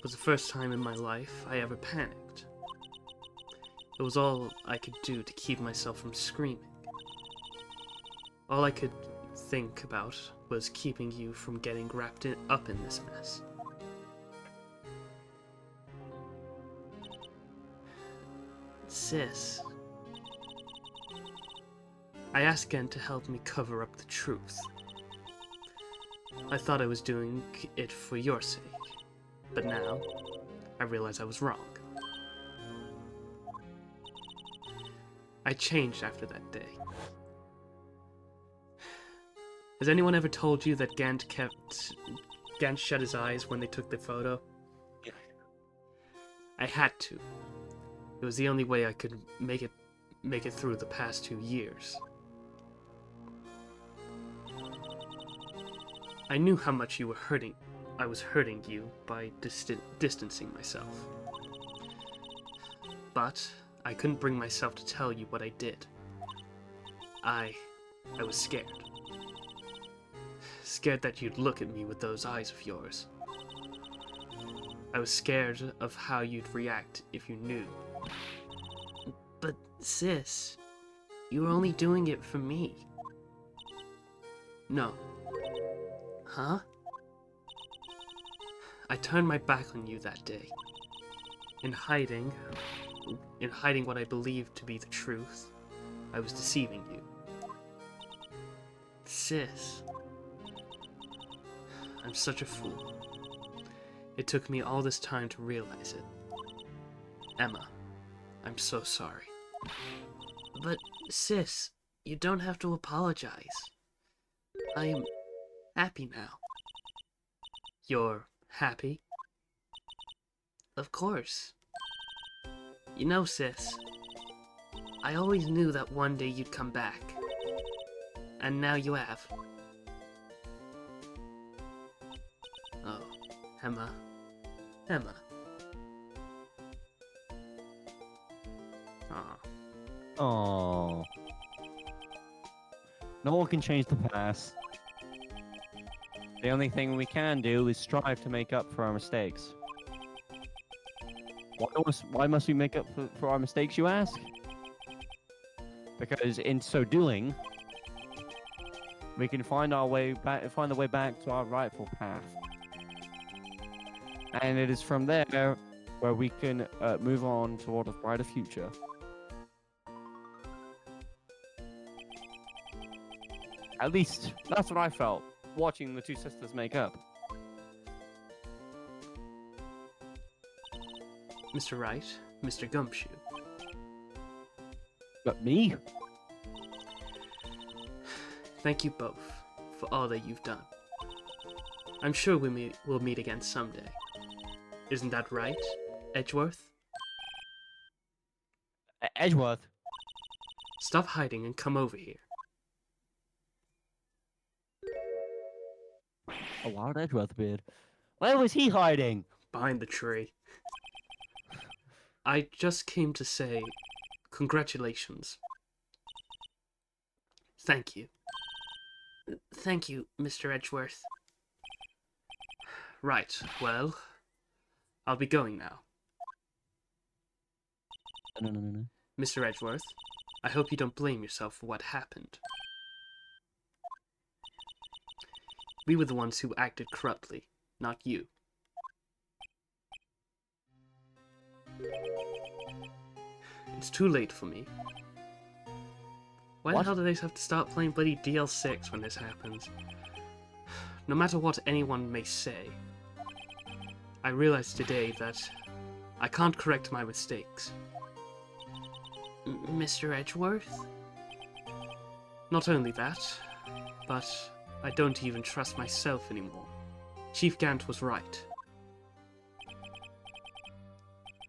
was the first time in my life I ever panicked. It was all I could do to keep myself from screaming. All I could think about was keeping you from getting wrapped up in this mess. Sis. I asked Gant to help me cover up the truth. I thought I was doing it for your sake, but now I realize I was wrong. I changed after that day. Has anyone ever told you that Gant shut his eyes when they took the photo? I had to. It was the only way I could make make it through the past 2 years. I knew how much you were hurting. I was hurting you by distancing myself. But I couldn't bring myself to tell you what I did. I was scared. Scared that you'd look at me with those eyes of yours. I was scared of how you'd react if you knew. But, sis, you were only doing it for me. No. Huh? I turned my back on you that day. In hiding what I believed to be the truth, I was deceiving you. Sis. I'm such a fool. It took me all this time to realize it. Emma, I'm so sorry. But, sis, you don't have to apologize. I'm happy now. You're happy? Of course. You know, sis, I always knew that one day you'd come back. And now you have. Oh, Emma. Emma. Aw. Oh. No one can change the past. The only thing we can do is strive to make up for our mistakes. Why must we make up for our mistakes, you ask? Because in so doing, we can find the way back to our rightful path. And it is from there where we can move on toward a brighter future. At least, that's what I felt, watching the two sisters make up. Mr. Wright, Mr. Gumshoe. But me? Thank you both for all that you've done. I'm sure we'll meet again someday. Isn't that right, Edgeworth? Edgeworth? Stop hiding and come over here. A wild Edgeworth beard. Where was he hiding? Behind the tree. I just came to say congratulations. Thank you. Thank you, Mr. Edgeworth. Right, well, I'll be going now. No. Mr. Edgeworth, I hope you don't blame yourself for what happened. We were the ones who acted corruptly, not you. It's too late for me. Why What? the hell do they have to start playing bloody DL6 when this happens? No matter what anyone may say, I realized today that I can't correct my mistakes. Mr. Edgeworth? Not only that, but I don't even trust myself anymore. Chief Gant was right.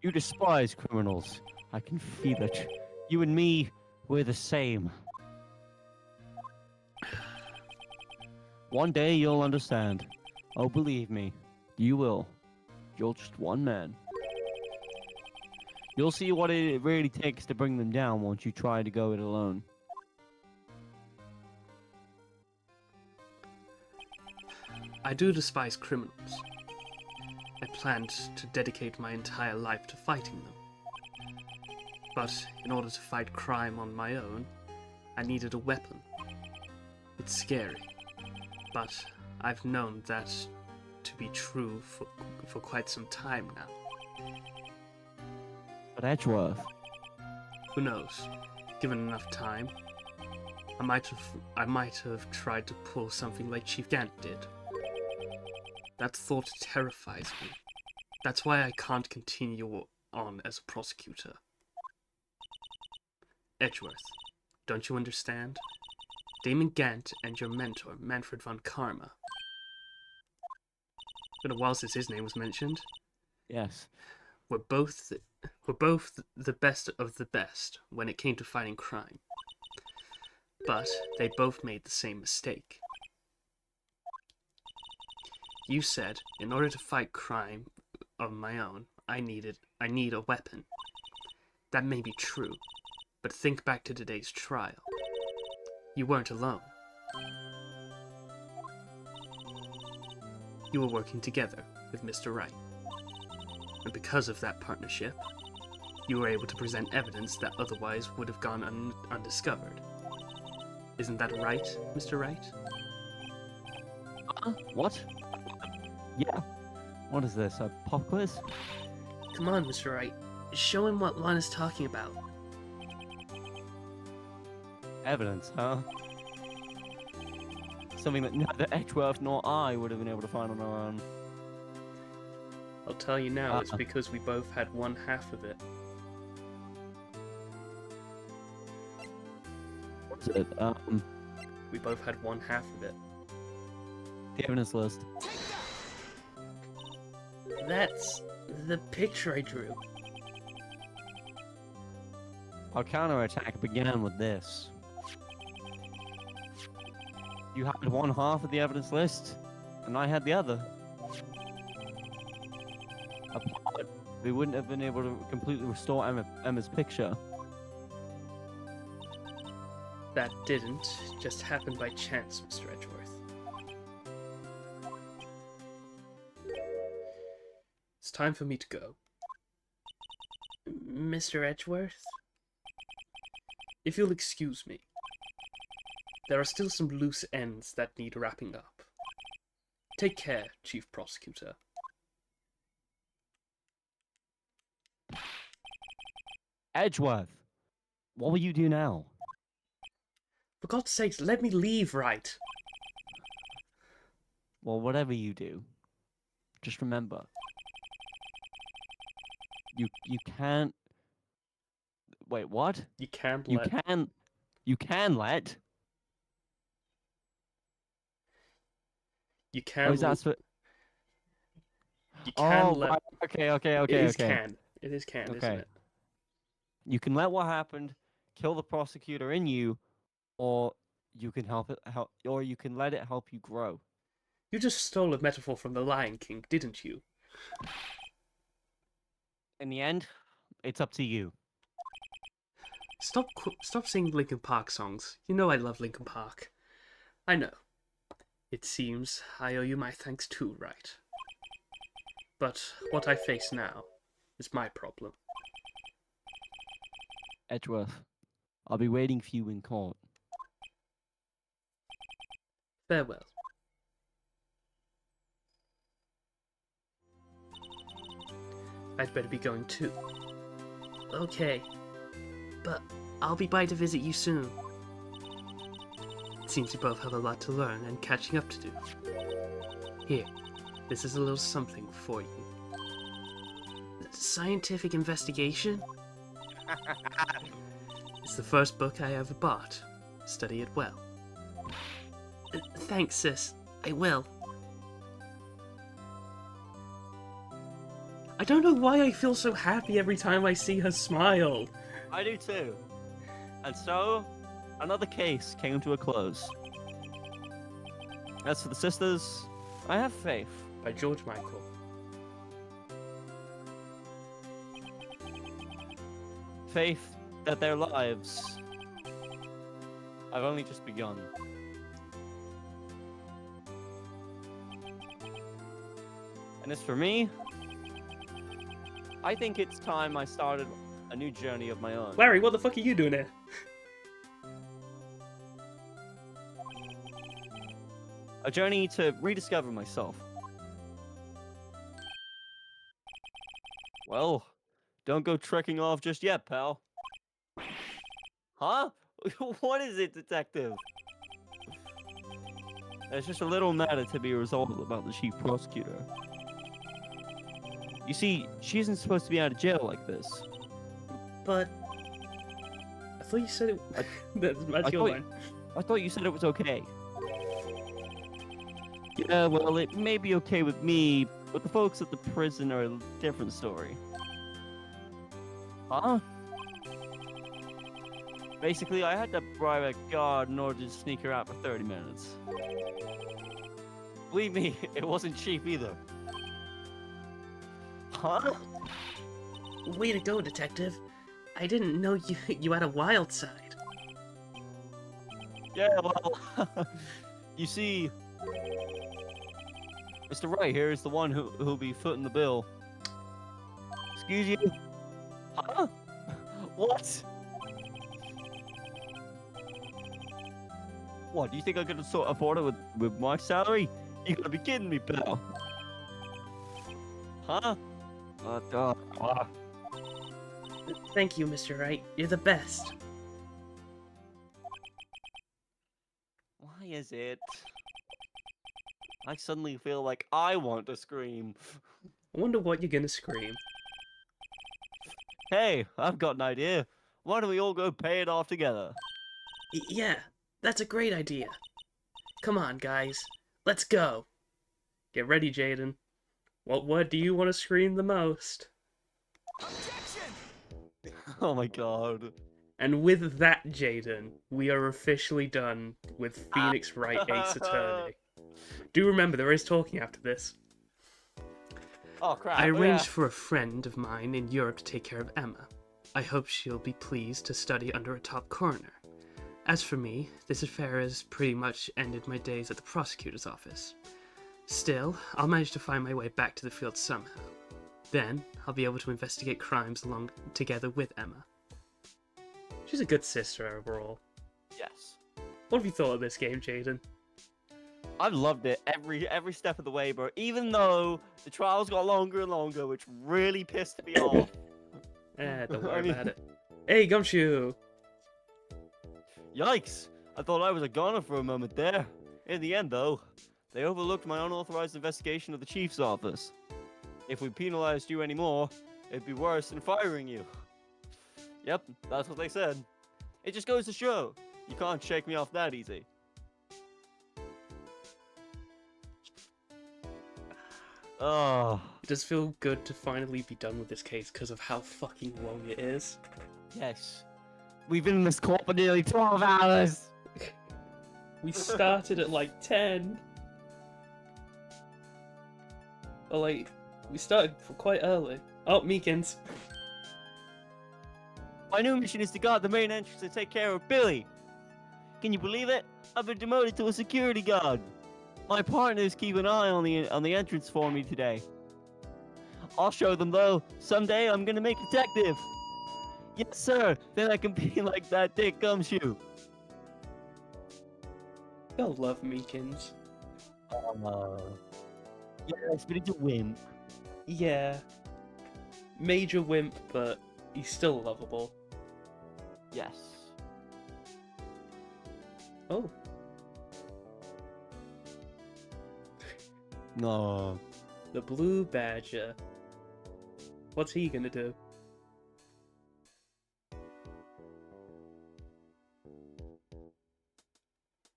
You despise criminals. I can feel it. You and me, we're the same. One day you'll understand. Oh, believe me, you will. You're just one man. You'll see what it really takes to bring them down once you try to go it alone. I do despise criminals. I planned to dedicate my entire life to fighting them. But in order to fight crime on my own, I needed a weapon. It's scary, but I've known that to be true for quite some time now. But Edgeworth, Who knows? Given enough time, I might have tried to pull something like Chief Gant did. That thought terrifies me. That's why I can't continue on as a prosecutor. Edgeworth, don't you understand? Damon Gant and your mentor, Manfred von Karma. Been a while since his name was mentioned. yes. Were both were both the best of the best when it came to fighting crime. But they both made the same mistake. You said, in order to fight crime on my own, I need a weapon. That may be true, but think back to today's trial. You weren't alone. You were working together with Mr. Wright. And because of that partnership, you were able to present evidence that otherwise would have gone undiscovered. Isn't that right, Mr. Wright? What? Yeah. What is this, a pop quiz? Come on, Mr. Wright. Show him what Lana's talking about. Evidence, huh? Something that neither Edgeworth nor I would have been able to find on our own. I'll tell you now, it's because we both had one half of it. What's it? We both had one half of it. The evidence list. That's the picture I drew. Our counterattack began with this. You had one half of the evidence list, and I had the other. Apart, we wouldn't have been able to completely restore Emma's picture. That didn't just happen by chance, Mr. Edgeworth. It's time for me to go. Mr. Edgeworth? If you'll excuse me. There are still some loose ends that need wrapping up. Take care, Chief Prosecutor. Edgeworth, what will you do now? For God's sakes, let me leave, Wright. Well, whatever you do, just remember, you can't. Wait, what? You can't You let... can. You can let. You Oh, can... is that what? You can Oh, let... right. Okay. It is okay. can. It is can, isn't Okay. it? You can let what happened kill the prosecutor in you, or you can or you can let it help you grow. You just stole a metaphor from The Lion King, didn't you? In the end, it's up to you. Stop singing Linkin Park songs. You know I love Linkin Park. I know. It seems I owe you my thanks too, Wright. But what I face now is my problem. Edgeworth, I'll be waiting for you in court. Farewell. I'd better be going too. Okay. But I'll be by to visit you soon. It seems you both have a lot to learn and catching up to do. Here, this is a little something for you. Scientific investigation? It's the first book I ever bought. Study it well. Thanks, sis. I will. I don't know why I feel so happy every time I see her smile. I do too. And so, another case came to a close. As for the sisters, I have faith. By George Michael. Faith that their lives have only just begun. And as for me, I think it's time I started a new journey of my own. Larry, what the fuck are you doing here? A journey to rediscover myself. Well, don't go trekking off just yet, pal. Huh? What is it, detective? There's just a little matter to be resolved about the chief prosecutor. You see, she isn't supposed to be out of jail like this. But... I thought you said it... That's your line. I thought you said it was okay. Yeah, well, it may be okay with me, but the folks at the prison are a different story. Huh? Basically, I had to bribe a guard in order to sneak her out for 30 minutes. Believe me, it wasn't cheap either. Huh? Way to go, detective. I didn't know you had a wild side. Yeah, well, you see, Mr. Wright here is the one who'll be footing the bill. Excuse you? Huh? What? What, do you think I could afford it with my salary? You gotta be kidding me, pal. Huh? Thank you, Mr. Wright. You're the best. Why is it? I suddenly feel like I want to scream. I wonder what you're gonna scream. Hey, I've got an idea. Why don't we all go pay it off together? Yeah, that's a great idea. Come on, guys. Let's go. Get ready, Jaden. What word do you want to scream the most? Oh my god. And with that, Jaden, we are officially done with Phoenix Wright Ace Attorney. Do remember, there is talking after this. Oh crap. I Oh, arranged yeah. for a friend of mine in Europe to take care of Emma. I hope she'll be pleased to study under a top coroner. As for me, this affair has pretty much ended my days at the prosecutor's office. Still, I'll manage to find my way back to the field somehow. Then, I'll be able to investigate crimes along together with Emma. She's a good sister overall. Yes. What have you thought of this game, Jaden? I've loved it every step of the way, bro. Even though the trials got longer and longer, which really pissed me off. Don't I worry mean- about it. Hey, Gumshoe! Yikes! I thought I was a goner for a moment there. In the end, though, they overlooked my unauthorized investigation of the chief's office. If we penalized you anymore, it'd be worse than firing you. Yep, that's what they said. It just goes to show, you can't shake me off that easy. Oh, It does feel good to finally be done with this case because of how fucking long it is. yes. We've been in this court for nearly 12 hours. We started at like 10. Or like, we started quite early. Oh, Meekins. My new mission is to guard the main entrance and take care of Billy. Can you believe it? I've been demoted to a security guard. My partners keep an eye on the entrance for me today. I'll show them though. Someday I'm gonna make detective. Yes, sir. Then I can be like that dick Gumshoe. You'll love Meekins. Yes, but he's a wimp. Yeah. Major wimp, but he's still lovable. Yes. Oh. No. The Blue Badger. What's he gonna do?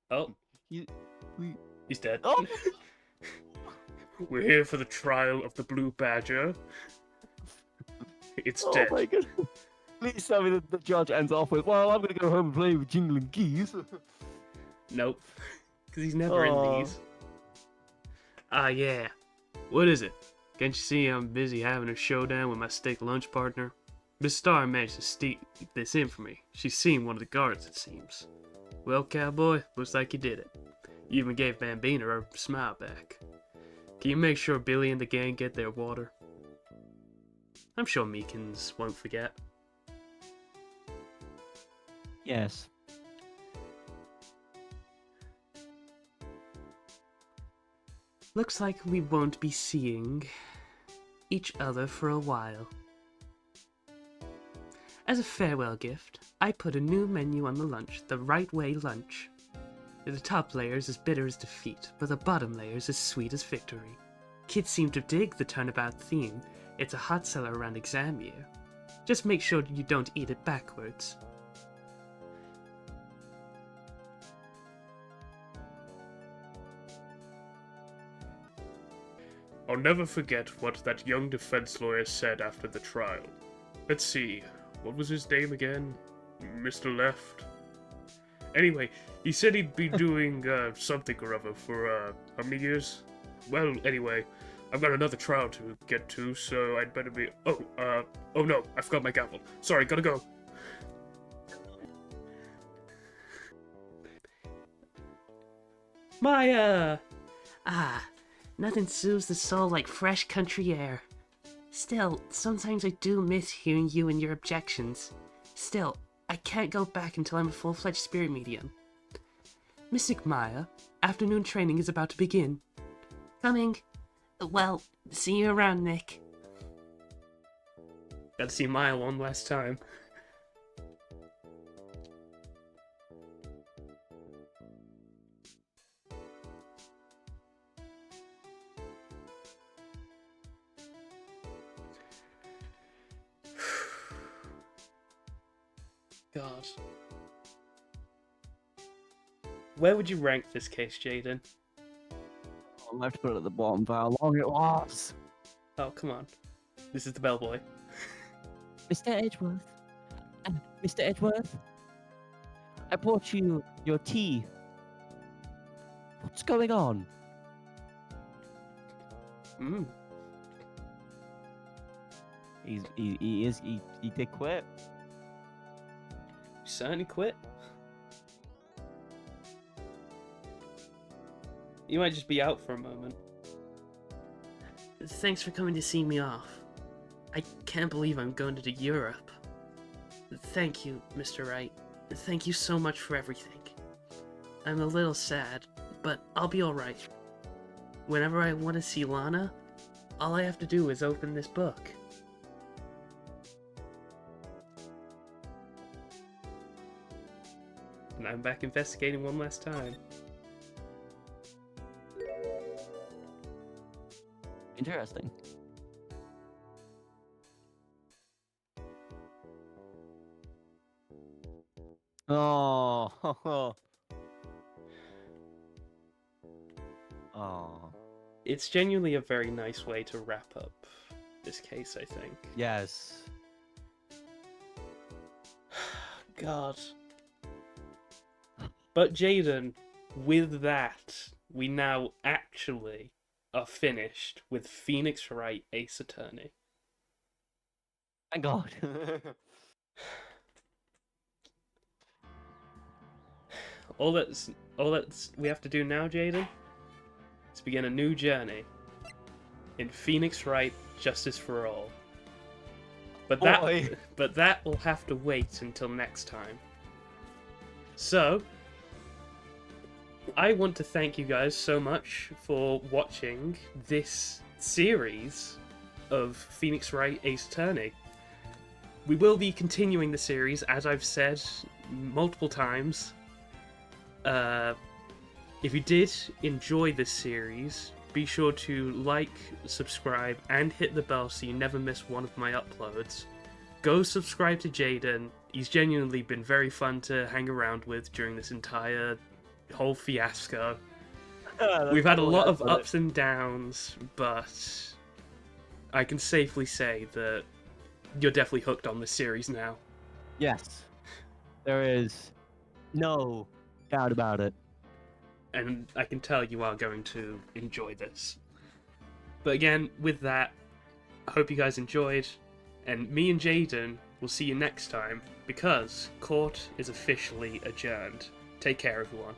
Oh, he's dead. Oh. We're here for the trial of the Blue Badger. It's Oh dead. my goodness. Please tell me that the judge ends off with, well, I'm gonna go home and play with jingling keys. Nope. Because he's never Aw. in these. Ah, yeah. What is it? Can't you see I'm busy having a showdown with my steak lunch partner? Miss Starr managed to sneak this in for me. She's seen one of the guards, it seems. Well, cowboy, looks like you did it. You even gave Bambina a smile back. Can you make sure Billy and the gang get their water? I'm sure Meekins won't forget. Yes. Looks like we won't be seeing each other for a while. As a farewell gift, I put a new menu on the lunch, the Right Way Lunch. The top layer is as bitter as defeat, but the bottom layer is as sweet as victory. Kids seem to dig the turnabout theme. It's a hot seller around exam year. Just make sure you don't eat it backwards. I'll never forget what that young defense lawyer said after the trial. Let's see, what was his name again? Mr. Left. Anyway, he said he'd be doing something or other for how many years? Well, anyway, I've got another trial to get to, so I'd better be. Oh no, I forgot my gavel. Sorry, gotta go. Maya! Nothing soothes the soul like fresh country air. Still, sometimes I do miss hearing you and your objections. Still, I can't go back until I'm a full-fledged spirit medium. Mystic Maya, afternoon training is about to begin. Coming. Well, see you around, Nick. Got to see Maya one last time. God. Where would you rank this case, Jaden? I'll have to put it at the bottom for how long it was. Oh, come on. This is the bellboy. Mr. Edgeworth. Mr. Edgeworth. I brought you your tea. What's going on? He did quit. Certainly quit. You might just be out for a moment. Thanks for coming to see me off. I can't believe I'm going to Europe. Thank you, Mr. Wright. Thank you so much for everything. I'm a little sad, but I'll be alright. Whenever I want to see Lana, all I have to do is open this book. And I'm back investigating one last time. Interesting. Oh. Oh. It's genuinely a very nice way to wrap up this case, I think. Yes. God. But Jaden, with that, we now actually are finished with Phoenix Wright Ace Attorney. Thank God. all that's we have to do now, Jaden, is begin a new journey in Phoenix Wright Justice for All. But that will have to wait until next time. So, I want to thank you guys so much for watching this series of Phoenix Wright Ace Attorney. We will be continuing the series, as I've said multiple times. If you did enjoy this series, be sure to like, subscribe, and hit the bell so you never miss one of my uploads. Go subscribe to Jaden. He's genuinely been very fun to hang around with during this entire whole fiasco. We've had a lot of ups and downs, but I can safely say that you're definitely hooked on this series now. Yes. There is no doubt about it. And I can tell you are going to enjoy this. But again, with that, I hope you guys enjoyed, and me and Jaden will see you next time, because court is officially adjourned. Take care, everyone.